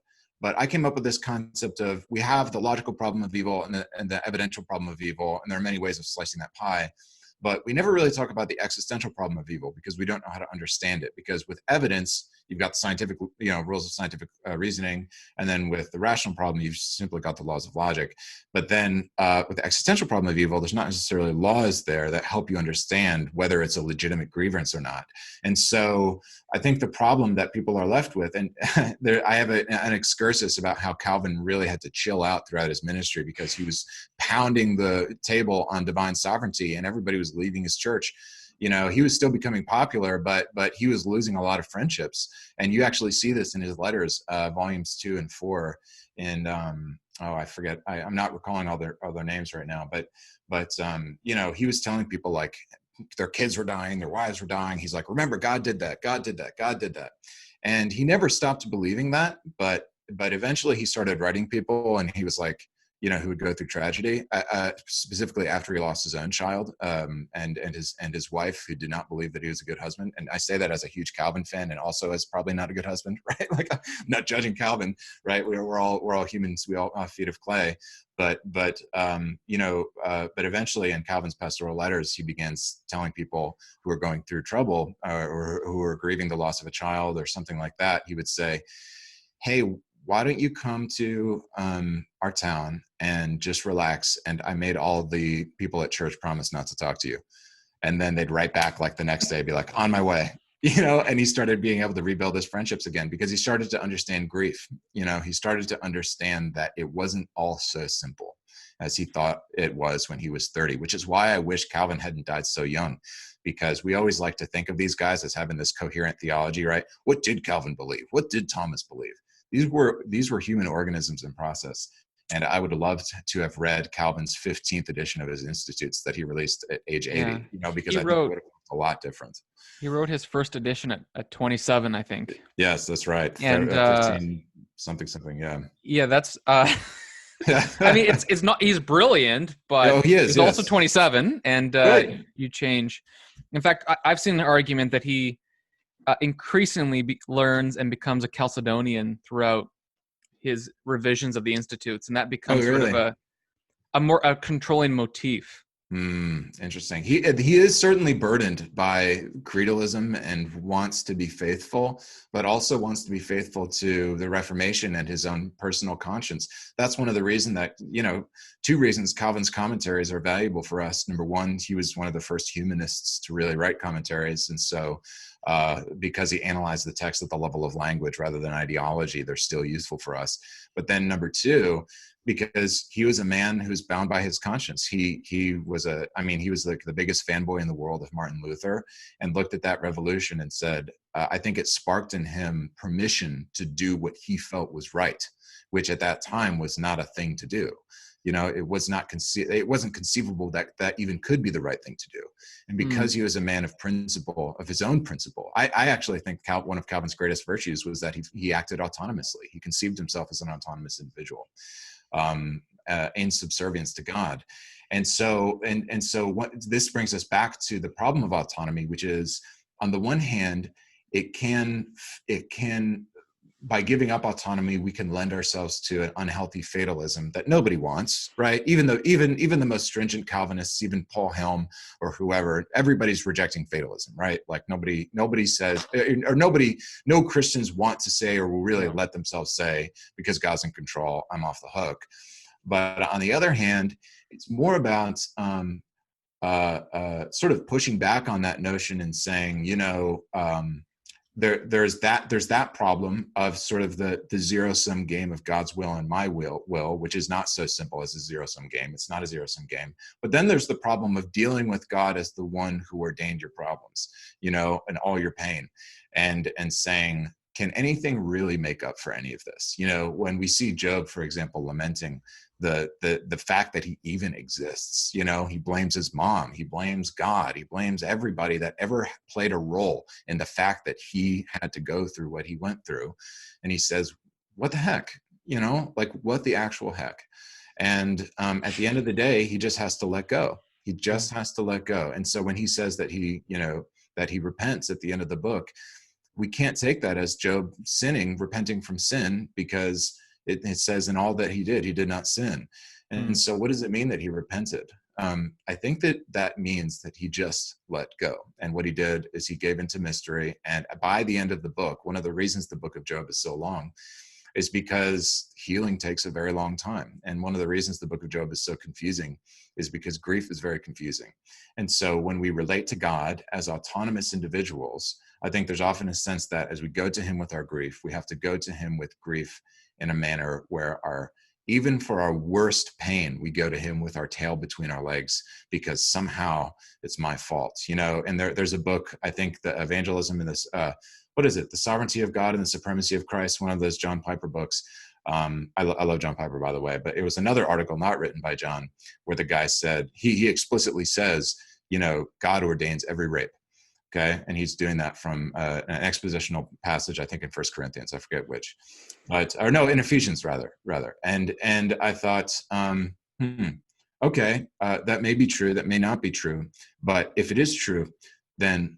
I came up with this concept of, we have the logical problem of evil and the evidential problem of evil, and there are many ways of slicing that pie. But we never really talk about the existential problem of evil, because we don't know how to understand it. Because with evidence, you've got the scientific, rules of scientific reasoning, and then with the rational problem, you've simply got the laws of logic. But then with the existential problem of evil, there's not necessarily laws there that help you understand whether it's a legitimate grievance or not. And so I think the problem that people are left with, and I have an excursus about how Calvin really had to chill out throughout his ministry, because he was pounding the table on divine sovereignty, and everybody was leaving his church. He was still becoming popular, but he was losing a lot of friendships. And you actually see this in his letters, volumes 2 and 4. And I forget, I'm not recalling all their names right now, but he was telling people, like, their kids were dying, their wives were dying. He's like, remember, God did that, God did that, God did that. And he never stopped believing that, but eventually he started writing people, and he was like, who would go through tragedy, specifically after he lost his own child, and his wife, who did not believe that he was a good husband. And I say that as a huge Calvin fan, and also as probably not a good husband, right? Like, I'm not judging Calvin, right? We're all humans. We all are feet of clay. But eventually, in Calvin's pastoral letters, he begins telling people who are going through trouble, or who are grieving the loss of a child or something like that. He would say, hey, why don't you come to our town and just relax? And I made all the people at church promise not to talk to you. And then they'd write back, like, the next day, be like, on my way, and he started being able to rebuild his friendships again, because he started to understand grief. He started to understand that it wasn't all so simple as he thought it was when he was 30, which is why I wish Calvin hadn't died so young, because we always like to think of these guys as having this coherent theology, right? What did Calvin believe? What did Thomas believe? These were human organisms in process. And I would have loved to have read Calvin's 15th edition of his Institutes that he released at age 80, because I think it would have looked a lot different. He wrote his first edition at 27, I think. Yes, that's right. And 15 something. Yeah. Yeah, that's I mean, it's not, he's brilliant, but Oh, he is, he's also yes. 27, and Right. you change. In fact, I've seen an argument that he increasingly learns and becomes a Chalcedonian throughout his revisions of the Institutes, and that Oh, becomes sort of really? a controlling motif. Interesting. He is certainly burdened by creedalism and wants to be faithful, but also wants to be faithful to the Reformation and his own personal conscience. That's one of the reasons that, two reasons Calvin's commentaries are valuable for us. Number one, he was one of the first humanists to really write commentaries. And so because he analyzed the text at the level of language rather than ideology, they're still useful for us. But then number two, because he was a man who's bound by his conscience. He was like the biggest fanboy in the world of Martin Luther, and looked at that revolution and said, I think it sparked in him permission to do what he felt was right, which at that time was not a thing to do. It wasn't conceivable that even could be the right thing to do. And because he was a man of principle, of his own principle, I actually think one of Calvin's greatest virtues was that he acted autonomously. He conceived himself as an autonomous individual, in subservience to God. And so what this brings us back to the problem of autonomy, which is, on the one hand, it can by giving up autonomy, we can lend ourselves to an unhealthy fatalism that nobody wants, right? Even the most stringent Calvinists, even Paul Helm or whoever, everybody's rejecting fatalism, right? Like nobody says, or no Christians want to say or will really let themselves say, because God's in control, I'm off the hook. But on the other hand, it's more about sort of pushing back on that notion and saying, there's that problem of sort of the zero-sum game of God's will and my will, which is not so simple as a zero-sum game. It's not a zero-sum game. But then there's the problem of dealing with God as the one who ordained your problems, and all your pain, and saying, can anything really make up for any of this? When we see Job, for example, lamenting the fact that he even exists, he blames his mom, he blames God, he blames everybody that ever played a role in the fact that he had to go through what he went through. And he says, what the heck, like what the actual heck? And at the end of the day, he just has to let go. He just has to let go. And so when he says that that he repents at the end of the book, we can't take that as Job repenting from sin, because it says in all that he did not sin. And so what does it mean that he repented? I think that means that he just let go. And what he did is he gave into mystery. And by the end of the book, one of the reasons the book of Job is so long is because healing takes a very long time. And one of the reasons the book of Job is so confusing is because grief is very confusing. And so when we relate to God as autonomous individuals, I think there's often a sense that as we go to him with our grief, we have to go to him with grief in a manner where even for our worst pain, we go to him with our tail between our legs, because somehow it's my fault, and there's a book, I think, the Evangelism in this, what is it? The Sovereignty of God and the Supremacy of Christ, one of those John Piper books. I love John Piper, by the way, but it was another article not written by John where the guy said, he explicitly says, God ordains every rape. Okay. And he's doing that from an expositional passage, I think in 1 Corinthians, I forget which, or no, in Ephesians rather. And I thought, okay, that may be true. That may not be true. But if it is true, then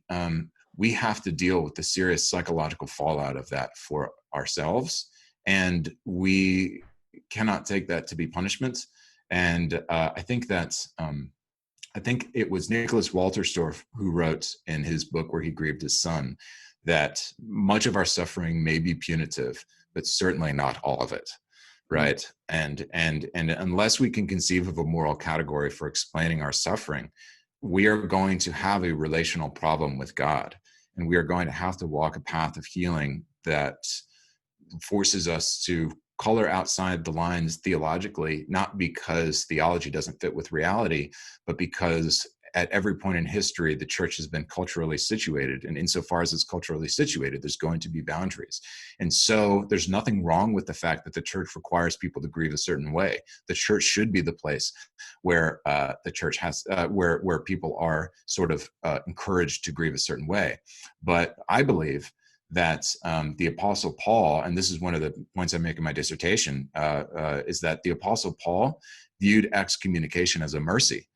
we have to deal with the serious psychological fallout of that for ourselves. And we cannot take that to be punishment. And I think that's, I think it was Nicholas Walterstorff who wrote in his book where he grieved his son that much of our suffering may be punitive, but certainly not all of it, right? And unless we can conceive of a moral category for explaining our suffering, we are going to have a relational problem with God, and we are going to have to walk a path of healing that forces us to color outside the lines theologically, not because theology doesn't fit with reality, but because at every point in history, the church has been culturally situated. And insofar as it's culturally situated, there's going to be boundaries. And so there's nothing wrong with the fact that the church requires people to grieve a certain way. The church should be the place where the church has, where people are sort of encouraged to grieve a certain way. But I believe that the Apostle Paul, and this is one of the points I make in my dissertation, is that the Apostle Paul viewed excommunication as a mercy.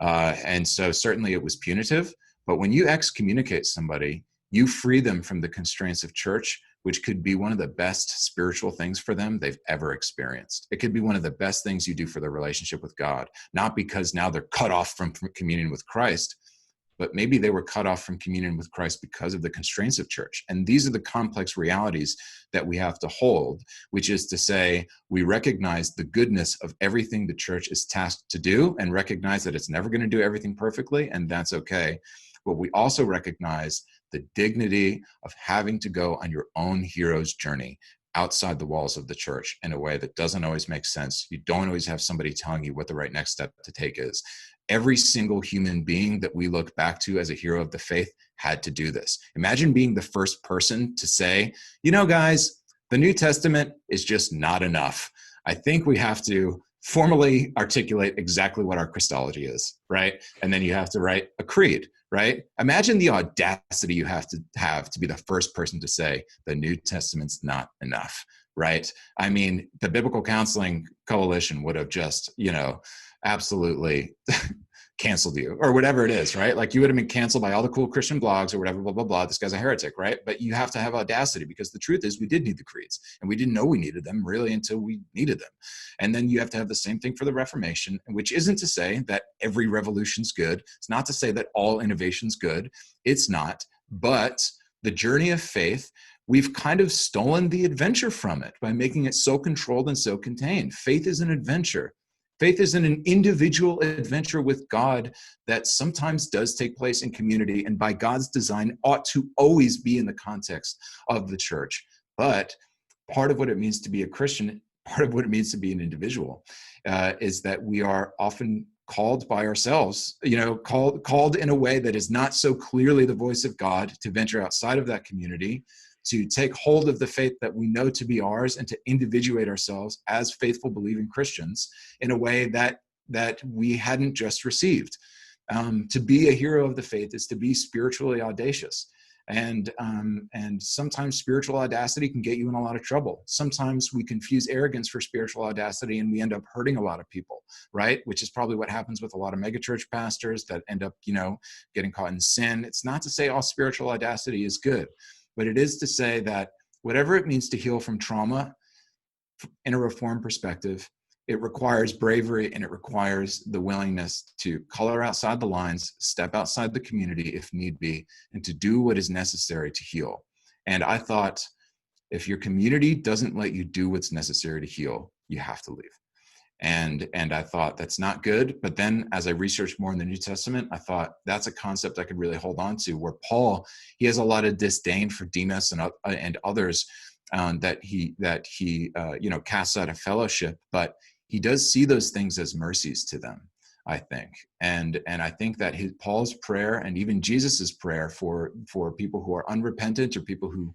And so certainly it was punitive, but when you excommunicate somebody, you free them from the constraints of church, which could be one of the best spiritual things for them they've ever experienced. It could be one of the best things you do for their relationship with God, not because now they're cut off from communion with Christ, but maybe they were cut off from communion with Christ because of the constraints of church. And these are the complex realities that we have to hold, which is to say, we recognize the goodness of everything the church is tasked to do and recognize that it's never going to do everything perfectly, and that's okay. But we also recognize the dignity of having to go on your own hero's journey outside the walls of the church in a way that doesn't always make sense. You don't always have somebody telling you what the right next step to take is. Every single human being that we look back to as a hero of the faith had to do this. Imagine being the first person to say, you know, guys, the New Testament is just not enough. I think we have to formally articulate exactly what our Christology is, right? And then you have to write a creed, right? Imagine the audacity you have to be the first person to say the New Testament's not enough, right? I mean, the Biblical Counseling Coalition would have just, absolutely canceled you or whatever it is, right? Like you would have been canceled by all the cool Christian blogs or whatever, blah, blah, blah. This guy's a heretic, right? But you have to have audacity, because the truth is we did need the creeds and we didn't know we needed them really until we needed them. And then you have to have the same thing for the Reformation, which isn't to say that every revolution's good. It's not to say that all innovation's good. It's not. But the journey of faith, we've kind of stolen the adventure from it by making it so controlled and so contained. Faith is an adventure. Faith is an individual adventure with God that sometimes does take place in community, and by God's design ought to always be in the context of the church. But part of what it means to be a Christian, part of what it means to be an individual, is that we are often called by ourselves, called in a way that is not so clearly the voice of God, to venture outside of that community, to take hold of the faith that we know to be ours and to individuate ourselves as faithful, believing Christians in a way that we hadn't just received. To be a hero of the faith is to be spiritually audacious. And sometimes spiritual audacity can get you in a lot of trouble. Sometimes we confuse arrogance for spiritual audacity and we end up hurting a lot of people, right? Which is probably what happens with a lot of megachurch pastors that end up, getting caught in sin. It's not to say all spiritual audacity is good, but it is to say that whatever it means to heal from trauma in a Reformed perspective, it requires bravery and it requires the willingness to color outside the lines, step outside the community if need be, and to do what is necessary to heal. And I thought, if your community doesn't let you do what's necessary to heal, you have to leave. And I thought that's not good. But then as I researched more in the New Testament, I thought that's a concept I could really hold on to, where Paul, he has a lot of disdain for Demas and others that he casts out of fellowship, but he does see those things as mercies to them, I think. And I think that Paul's prayer and even Jesus's prayer for people who are unrepentant or people who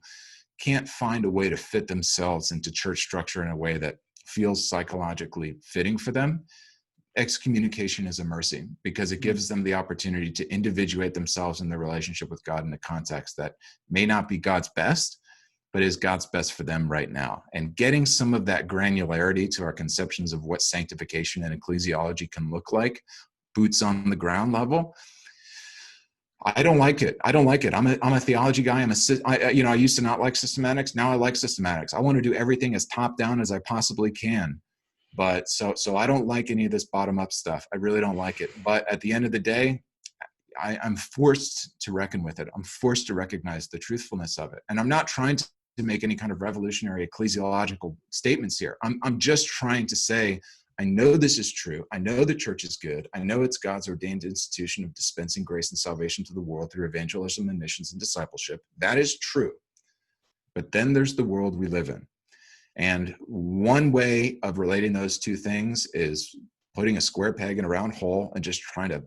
can't find a way to fit themselves into church structure in a way that feels psychologically fitting for them, excommunication is a mercy, because it gives them the opportunity to individuate themselves in their relationship with God in a context that may not be God's best, but is God's best for them right now. And getting some of that granularity to our conceptions of what sanctification and ecclesiology can look like, boots on the ground level, I don't like it. I'm a theology guy. I used to not like systematics. Now I like systematics. I want to do everything as top down as I possibly can. But so I don't like any of this bottom up stuff. I really don't like it. But at the end of the day, I'm forced to reckon with it. I'm forced to recognize the truthfulness of it. And I'm not trying to make any kind of revolutionary ecclesiological statements here. I'm just trying to say, I know this is true. I know the church is good. I know it's God's ordained institution of dispensing grace and salvation to the world through evangelism and missions and discipleship. That is true. But then there's the world we live in. And one way of relating those two things is putting a square peg in a round hole and just trying to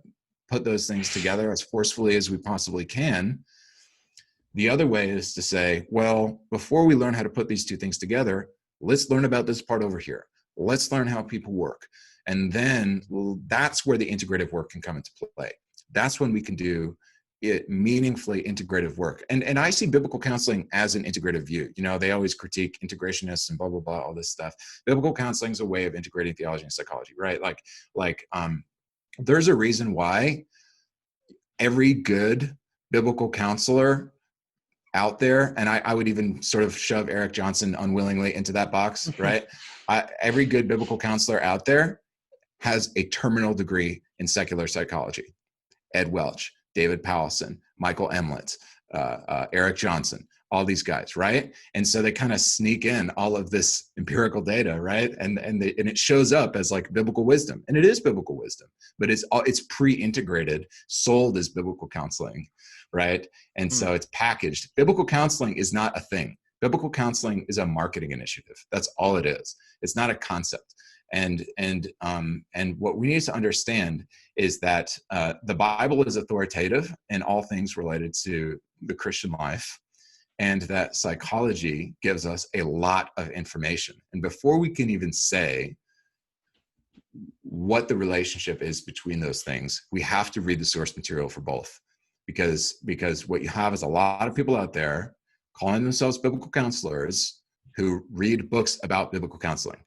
put those things together as forcefully as we possibly can. The other way is to say, well, before we learn how to put these two things together, let's learn about this part over here. Let's learn how people work. And then that's where the integrative work can come into play. That's when we can do meaningfully integrative work. And I see biblical counseling as an integrative view. They always critique integrationists and blah, blah, blah, all this stuff. Biblical counseling is a way of integrating theology and psychology, right? There's a reason why every good biblical counselor out there, and I would even sort of shove Eric Johnson unwillingly into that box, right? Every good biblical counselor out there has a terminal degree in secular psychology. Ed Welch, David Powelson, Michael Emlitz, Eric Johnson, all these guys, right? And so they kind of sneak in all of this empirical data, right? And it shows up as like biblical wisdom, and it is biblical wisdom, but it's pre-integrated, sold as biblical counseling, right? And so it's packaged. Biblical counseling is not a thing. Biblical counseling is a marketing initiative. That's all it is. It's not a concept. And what we need to understand is that the Bible is authoritative in all things related to the Christian life, and that psychology gives us a lot of information. And before we can even say what the relationship is between those things, we have to read the source material for both, because what you have is a lot of people out there calling themselves biblical counselors who read books about biblical counseling.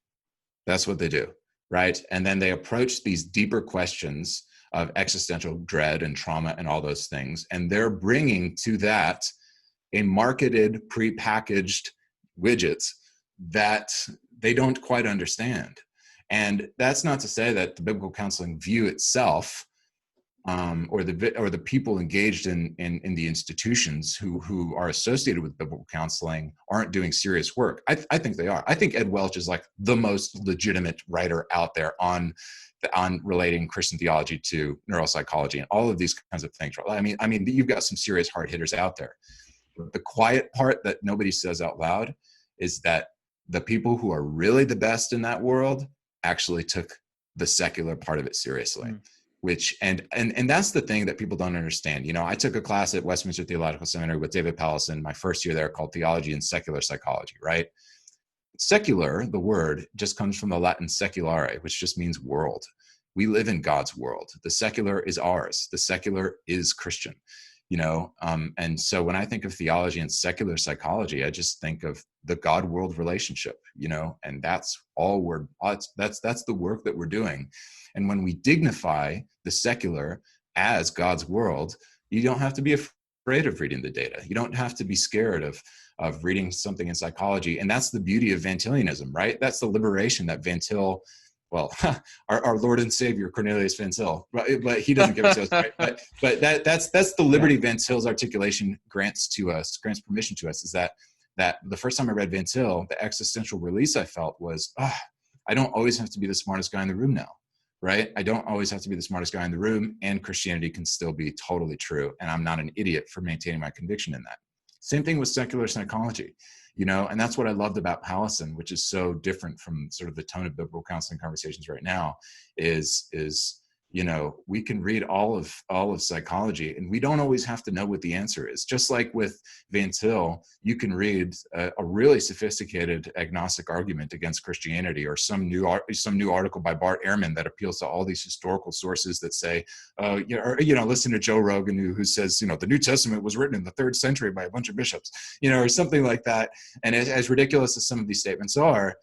That's what they do, right? And then they approach these deeper questions of existential dread and trauma and all those things, and they're bringing to that a marketed, prepackaged widgets that they don't quite understand. And that's not to say that the biblical counseling view itself, or the people engaged in the institutions who are associated with biblical counseling aren't doing serious work. I think they are. I think Ed Welch is like the most legitimate writer out there on relating Christian theology to neuropsychology and all of these kinds of things. I mean, you've got some serious hard hitters out there. The quiet part that nobody says out loud is that the people who are really the best in that world actually took the secular part of it seriously. Which and that's the thing that people don't understand. I took a class at Westminster Theological Seminary with David Powelson my first year there, called Theology and Secular Psychology, right? Secular, the word, just comes from the Latin seculare, which just means world. We live in God's world. The secular is ours. The secular is Christian. And so when I think of theology and secular psychology, I just think of the God-world relationship, and that's all that's the work that we're doing. And when we dignify the secular as God's world, you don't have to be afraid of reading the data. You don't have to be scared of reading something in psychology. And that's the beauty of Vantillianism, right? That's the liberation that Van Til, our Lord and Savior Cornelius Van Til, right? But he doesn't give it to us, right? But that's the liberty Van Til's articulation grants permission to us, is that the first time I read Van Til, the existential release I felt was, I don't always have to be the smartest guy in the room now, right? I don't always have to be the smartest guy in the room, and Christianity can still be totally true, and I'm not an idiot for maintaining my conviction in that. Same thing with secular psychology. And that's what I loved about Powelson, which is so different from sort of the tone of biblical counseling conversations right now, is we can read all of psychology, and we don't always have to know what the answer is. Just like with Van Til, you can read a really sophisticated agnostic argument against Christianity, or some new article by Bart Ehrman that appeals to all these historical sources that say, listen to Joe Rogan who says, the New Testament was written in the 3rd century by a bunch of bishops, or something like that. And as ridiculous as some of these statements are,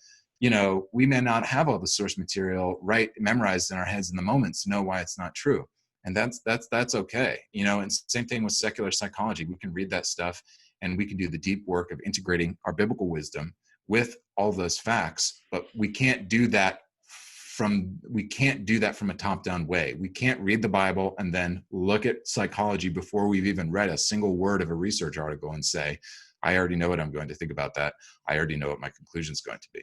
we may not have all the source material memorized in our heads in the moment to know why it's not true. And that's okay. And same thing with secular psychology. We can read that stuff, and we can do the deep work of integrating our biblical wisdom with all those facts, but we can't do that from a top-down way. We can't read the Bible and then look at psychology before we've even read a single word of a research article and say, I already know what I'm going to think about that. I already know what my conclusion is going to be.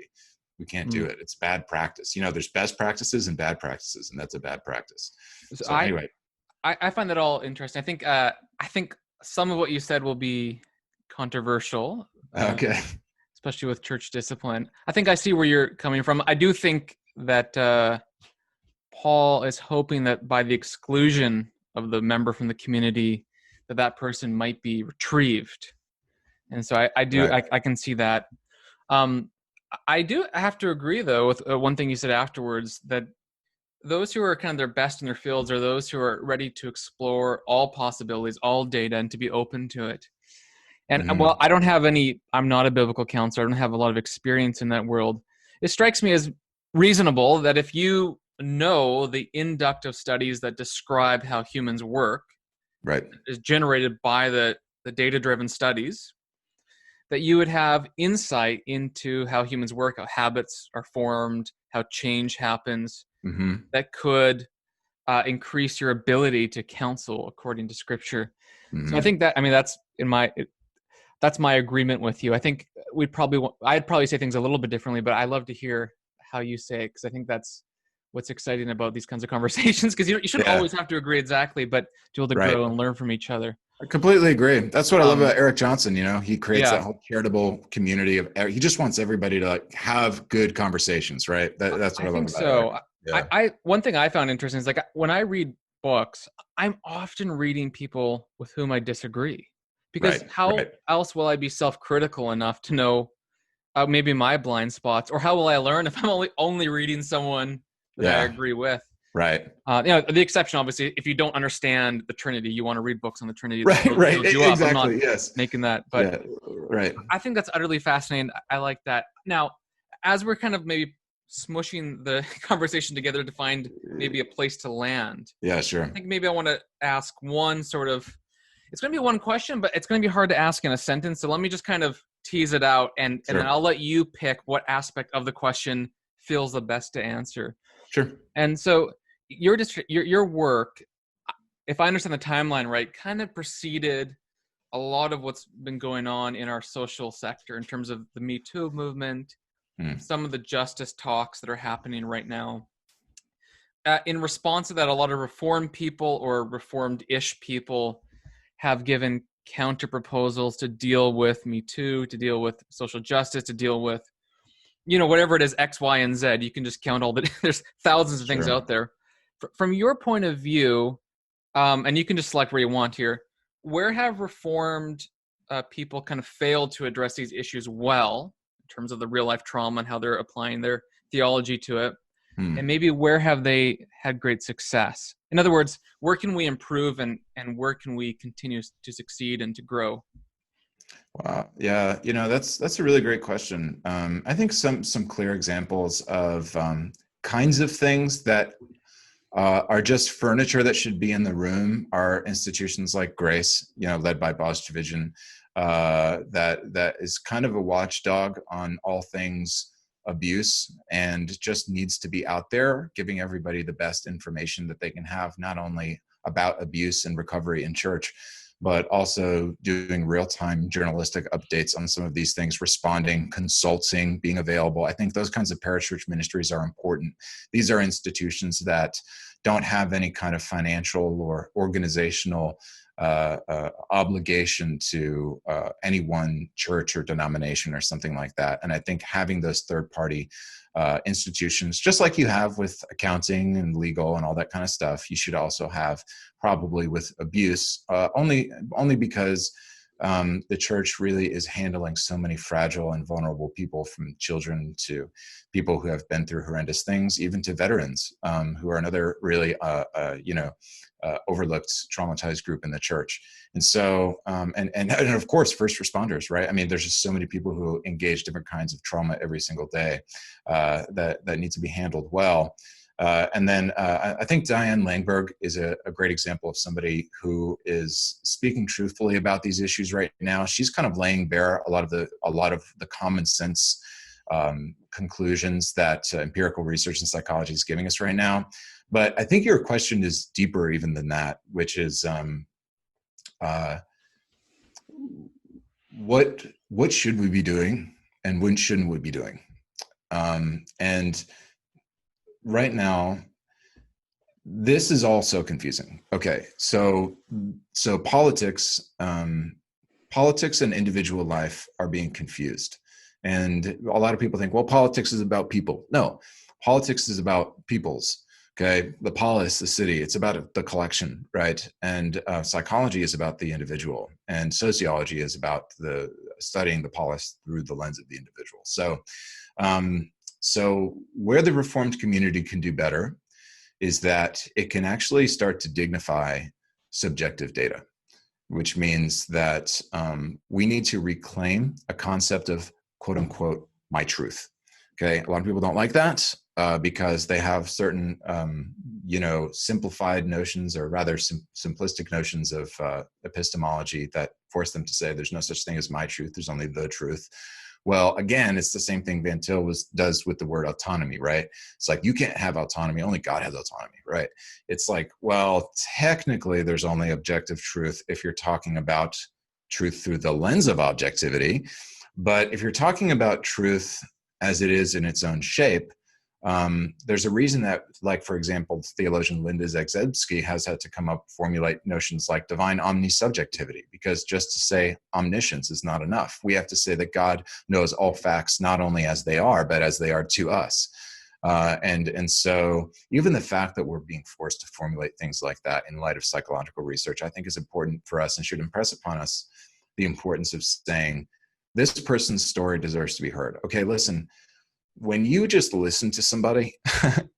We can't do it. It's bad practice. There's best practices and bad practices, and that's a bad practice. So anyway, I find that all interesting. I think some of what you said will be controversial. Okay. Especially with church discipline. I think I see where you're coming from. I do think that Paul is hoping that by the exclusion of the member from the community, that person might be retrieved. And so I do, right. I can see that. I do have to agree, though, with one thing you said afterwards, that those who are kind of their best in their fields are those who are ready to explore all possibilities, all data, and to be open to it. And Mm-hmm. well, I'm not a biblical counselor. I don't have a lot of experience in that world. It strikes me as reasonable that if you know the inductive studies that describe how humans work, Right. is generated by the data-driven studies, that you would have insight into how humans work, how habits are formed, how change happens, Mm-hmm. that could increase your ability to counsel according to Scripture. So I Mm-hmm. think that, I mean, that's my agreement with you. I think I'd probably say things a little bit differently, but I love to hear how you say it, because I think that's what's exciting about these kinds of conversations, because you shouldn't Yeah. always have to agree exactly, but to be able to Right. grow and learn from each other. I completely agree. That's what I love Um, about Eric Johnson. You know, he creates yeah, that whole charitable community of, he just wants everybody to like have good conversations, right? That's what I I love think about Eric. so. Yeah. One thing I found interesting is, like, when I read books, I'm often reading people with whom I disagree, because Right. how Right. else will I be self-critical enough to know maybe my blind spots, or how will I learn if I'm only reading someone that I Yeah. agree with? Right. The exception, obviously, if you don't understand the Trinity, you want to read books on the Trinity that Right. Right. build you up. I'm not Exactly. Yes. making that, but Yeah. Right. I think that's utterly fascinating. I like that. Now, as we're kind of maybe smushing the conversation together to find maybe a place to land, Yeah. I Sure. think maybe I want to ask one sort of, it's going to be one question, but it's going to be hard to ask in a sentence. So let me just kind of tease it out, and then Sure. I'll let you pick what aspect of the question feels the best to answer. Sure. And so your work, if I understand the timeline right, kind of preceded a lot of what's been going on in our social sector in terms of the Me Too movement, Hmm. some of the justice talks that are happening right now. In response to that, a lot of reformed people or reformed-ish people have given counter proposals to deal with Me Too, to deal with social justice, to deal with, whatever it is, X, Y, and Z. You can just count all the, there's thousands of things Sure. out there. From your point of view, and you can just select where you want here, where have reformed people kind of failed to address these issues well, in terms of the real life trauma and how they're applying their theology to it? And Hmm. maybe where have they had great success? In other words, where can we improve, and where can we continue to succeed and to grow? Wow. Yeah. You know, that's a really great question. I think some clear examples of kinds of things that are just furniture that should be in the room are institutions like Grace, you know, led by Boz Tchividjian, that is kind of a watchdog on all things abuse, and just needs to be out there giving everybody the best information that they can have, not only about abuse and recovery in church, but also doing real-time journalistic updates on some of these things, responding, consulting, being available. I think those kinds of parachurch ministries are important. These are institutions that don't have any kind of financial or organizational obligation to any one church or denomination or something like that. And I think having those third-party institutions, just like you have with accounting and legal and all that kind of stuff, you should also have probably with abuse, only because the church really is handling so many fragile and vulnerable people, from children to people who have been through horrendous things, even to veterans, who are another really, overlooked, traumatized group in the church. And so, and of course, first responders, right? I mean, there's just so many people who engage different kinds of trauma every single day that need to be handled well. And then I think Diane Langberg is a great example of somebody who is speaking truthfully about these issues right now. She's kind of laying bare a lot of the common sense conclusions that empirical research and psychology is giving us right now. But I think your question is deeper even than that, which is what should we be doing and when shouldn't we be doing? And right now, this is all so confusing. Okay, so politics, politics and individual life are being confused, and a lot of people think, well, politics is about people. No, politics is about peoples. Okay, the polis, the city, it's about the collection, right? And psychology is about the individual, and sociology is about the studying the polis through the lens of the individual. So, so where the Reformed community can do better is that it can actually start to dignify subjective data, which means that we need to reclaim a concept of quote unquote my truth. Okay, a lot of people don't like that because they have certain simplified notions, or rather simplistic notions of epistemology that force them to say there's no such thing as my truth, there's only the truth. Well, again, it's the same thing Van Til does with the word autonomy, right? It's like, you can't have autonomy, only God has autonomy, right? It's like, well, technically there's only objective truth if you're talking about truth through the lens of objectivity. But if you're talking about truth as it is in its own shape, there's a reason that, like, for example, theologian Linda Zagzebski has had to come up, formulate notions like divine omnisubjectivity, because just to say omniscience is not enough. We have to say that God knows all facts, not only as they are, but as they are to us. And so even the fact that we're being forced to formulate things like that in light of psychological research, I think is important for us and should impress upon us the importance of saying, this person's story deserves to be heard. Okay, listen, when you just listen to somebody,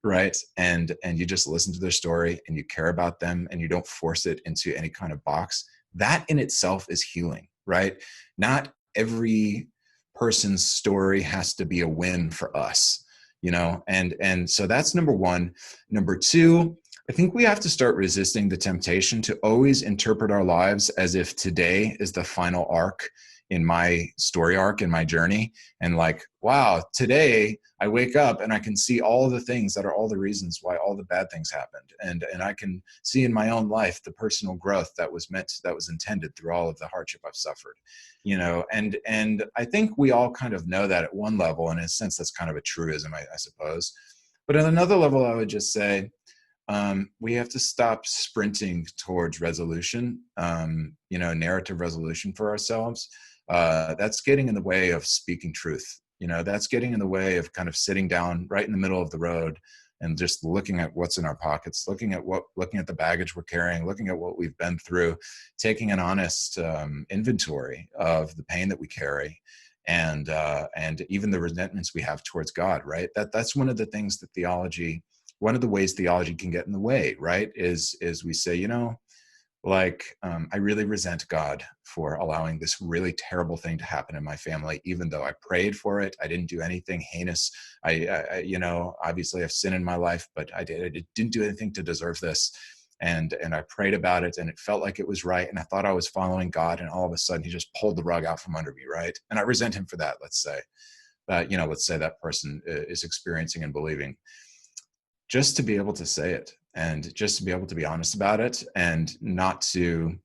right, and you just listen to their story and you care about them and you don't force it into any kind of box, that in itself is healing, right? Not every person's story has to be a win for us, and so that's number one. Number two, I think we have to start resisting the temptation to always interpret our lives as if today is the final arc in my story arc, in my journey. And like, wow, today I wake up and I can see all the things that are all the reasons why all the bad things happened. And I can see in my own life the personal growth that was intended through all of the hardship I've suffered, and I think we all kind of know that at one level, and in a sense, that's kind of a truism, I suppose. But at another level, I would just say, we have to stop sprinting towards resolution, narrative resolution for ourselves. That's getting in the way of speaking truth. That's getting in the way of kind of sitting down right in the middle of the road and just looking at what's in our pockets, looking at the baggage we're carrying, looking at what we've been through, taking an honest inventory of the pain that we carry, and even the resentments we have towards God. Right. That's one of the things that one of the ways theology can get in the way, right, is we say, I really resent God for allowing this really terrible thing to happen in my family, even though I prayed for it. I didn't do anything heinous. I obviously I've sinned in my life, but I didn't do anything to deserve this. And I prayed about it, and it felt like it was right. And I thought I was following God, and all of a sudden he just pulled the rug out from under me, right? And I resent him for that, let's say. Let's say that person is experiencing and believing. Just to be able to say it, and just to be able to be honest about it, and not to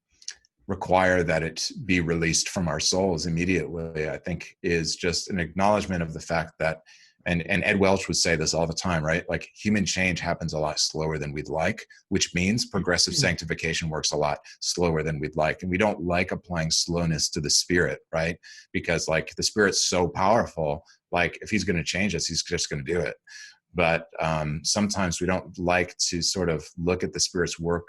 require that it be released from our souls immediately, I think is just an acknowledgement of the fact that, and Ed Welch would say this all the time, right? Like, human change happens a lot slower than we'd like, which means progressive sanctification works a lot slower than we'd like. And we don't like applying slowness to the Spirit, right? Because like the Spirit's so powerful, like if he's going to change us, he's just going to do it. But sometimes we don't like to sort of look at the Spirit's work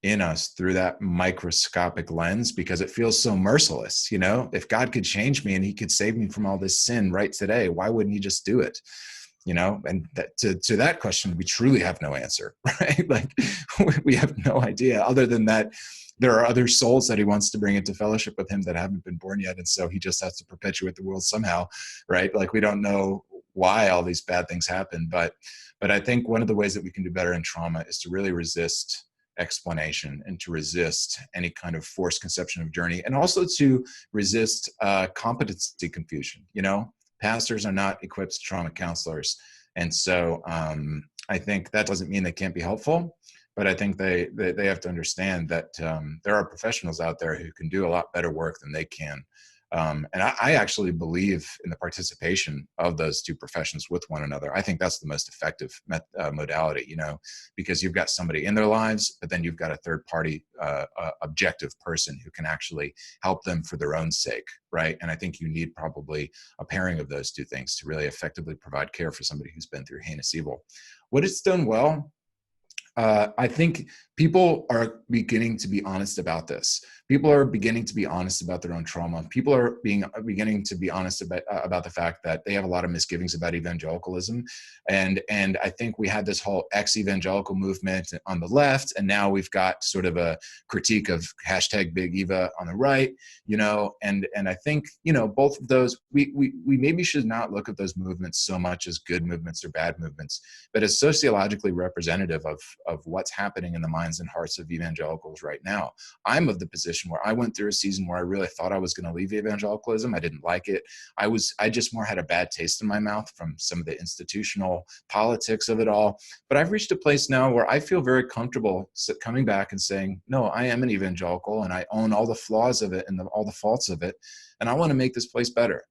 in us through that microscopic lens, because it feels so merciless. If God could change me and he could save me from all this sin right today, why wouldn't he just do it? And to that question, we truly have no answer, right? Like, we have no idea, other than that there are other souls that he wants to bring into fellowship with him that haven't been born yet. And so he just has to perpetuate the world somehow, right? Like, we don't know why all these bad things happen. But I think one of the ways that we can do better in trauma is to really resist explanation, and to resist any kind of forced conception of journey, and also to resist competency confusion. Pastors are not equipped as trauma counselors. And so I think that doesn't mean they can't be helpful, but I think they have to understand that there are professionals out there who can do a lot better work than they can. And I actually believe in the participation of those two professions with one another. I think that's the most effective modality, because you've got somebody in their lives, but then you've got a third party, objective person who can actually help them for their own sake, right? And I think you need probably a pairing of those two things to really effectively provide care for somebody who's been through heinous evil. What it's done well, I think people are beginning to be honest about this. People are beginning to be honest about their own trauma. People are beginning to be honest about the fact that they have a lot of misgivings about evangelicalism. And I think we had this whole ex-evangelical movement on the left, and now we've got sort of a critique of hashtag Big Eva on the right, and I think, both of those, we maybe should not look at those movements so much as good movements or bad movements, but as sociologically representative of what's happening in the minds and hearts of evangelicals right now. I'm of the position where I went through a season where I really thought I was going to leave evangelicalism. I didn't like it. I just more had a bad taste in my mouth from some of the institutional politics of it all. But I've reached a place now where I feel very comfortable coming back and saying, no, I am an evangelical and I own all the flaws of it and all the faults of it. And I want to make this place better.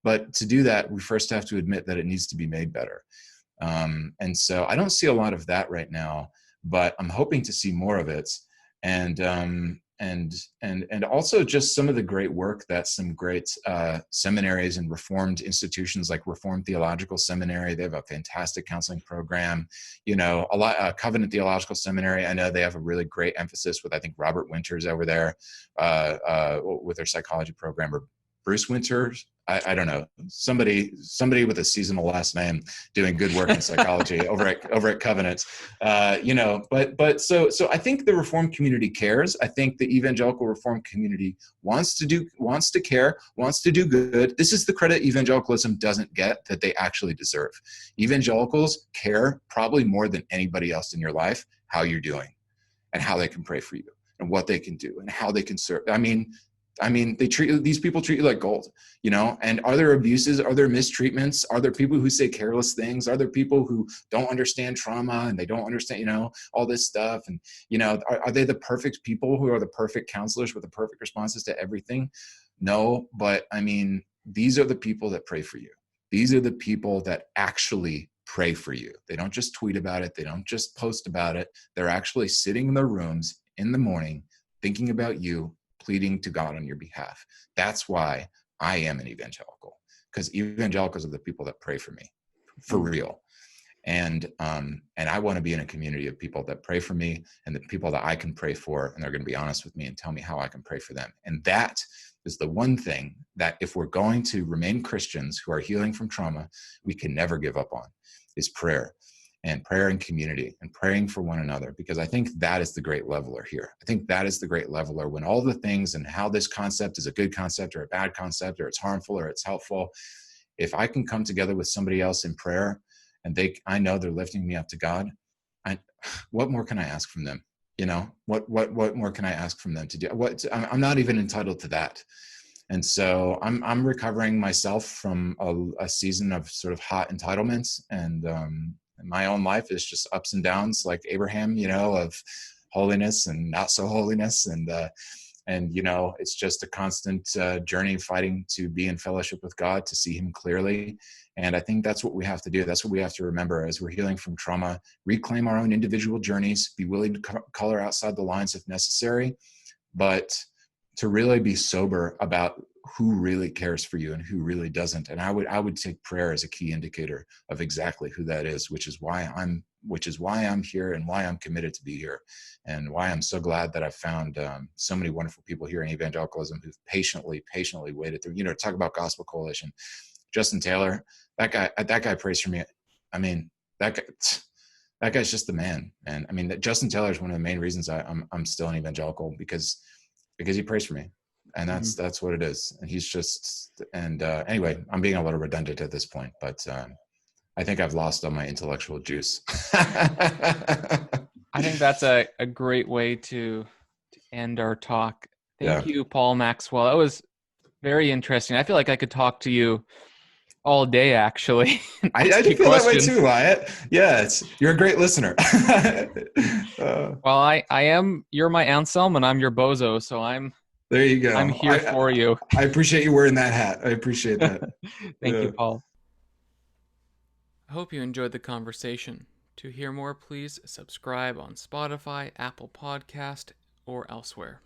But to do that, we first have to admit that it needs to be made better. And so I don't see a lot of that right now, but I'm hoping to see more of it. And also just some of the great work that some great seminaries and Reformed institutions like Reformed Theological Seminary, they have a fantastic counseling program. Covenant Theological Seminary, I know they have a really great emphasis with, I think, Robert Winters over there with their psychology program, or Bruce Winters. I don't know, somebody with a seasonal last name doing good work in psychology over at Covenant, but so I think the Reformed community cares. I think the evangelical Reformed community wants to care, wants to do good. This is the credit evangelicalism doesn't get that they actually deserve. Evangelicals care probably more than anybody else in your life how you're doing and how they can pray for you and what they can do and how they can serve. I mean, these people treat you like gold, and are there abuses? Are there mistreatments? Are there people who say careless things? Are there people who don't understand trauma and they don't understand, all this stuff? And, are they the perfect people who are the perfect counselors with the perfect responses to everything? No, but these are the people that pray for you. These are the people that actually pray for you. They don't just tweet about it. They don't just post about it. They're actually sitting in their rooms in the morning, thinking about you, pleading to God on your behalf. That's why I am an evangelical, because evangelicals are the people that pray for me, for real. And I want to be in a community of people that pray for me and the people that I can pray for, and they're going to be honest with me and tell me how I can pray for them. And that is the one thing that if we're going to remain Christians who are healing from trauma, we can never give up on, is prayer. And prayer and community and praying for one another, because I think that is the great leveler here. I think that is the great leveler when all the things and how this concept is a good concept or a bad concept, or it's harmful or it's helpful. If I can come together with somebody else in prayer and I know they're lifting me up to God, what more can I ask from them? What more can I ask from them to do? I'm not even entitled to that. And so I'm recovering myself from a season of sort of hot entitlements, and my own life is just ups and downs like Abraham, of holiness and not so holiness. And it's just a constant journey fighting to be in fellowship with God, to see him clearly. And I think that's what we have to do. That's what we have to remember as we're healing from trauma, reclaim our own individual journeys, be willing to color outside the lines if necessary, but to really be sober about who really cares for you and who really doesn't. And I would take prayer as a key indicator of exactly who that is, which is why I'm here and why I'm committed to be here, and why I'm so glad that I've found so many wonderful people here in evangelicalism who've patiently waited through, talk about Gospel Coalition. Justin Taylor, that guy prays for me. That guy's just the man. And Justin Taylor is one of the main reasons I'm still an evangelical, because he prays for me. And that's what it is. And he's just, anyway, I'm being a little redundant at this point, but I think I've lost all my intellectual juice. I think that's a great way to end our talk. Thank you, Paul Maxwell. That was very interesting. I feel like I could talk to you all day, actually. I do feel that way too, Wyatt. Yeah, you're a great listener. Well, you're my Anselm and I'm your bozo, so there you go. I'm here for you. I appreciate you wearing that hat. I appreciate that. Thank you, Paul. I hope you enjoyed the conversation. To hear more, please subscribe on Spotify, Apple Podcast, or elsewhere.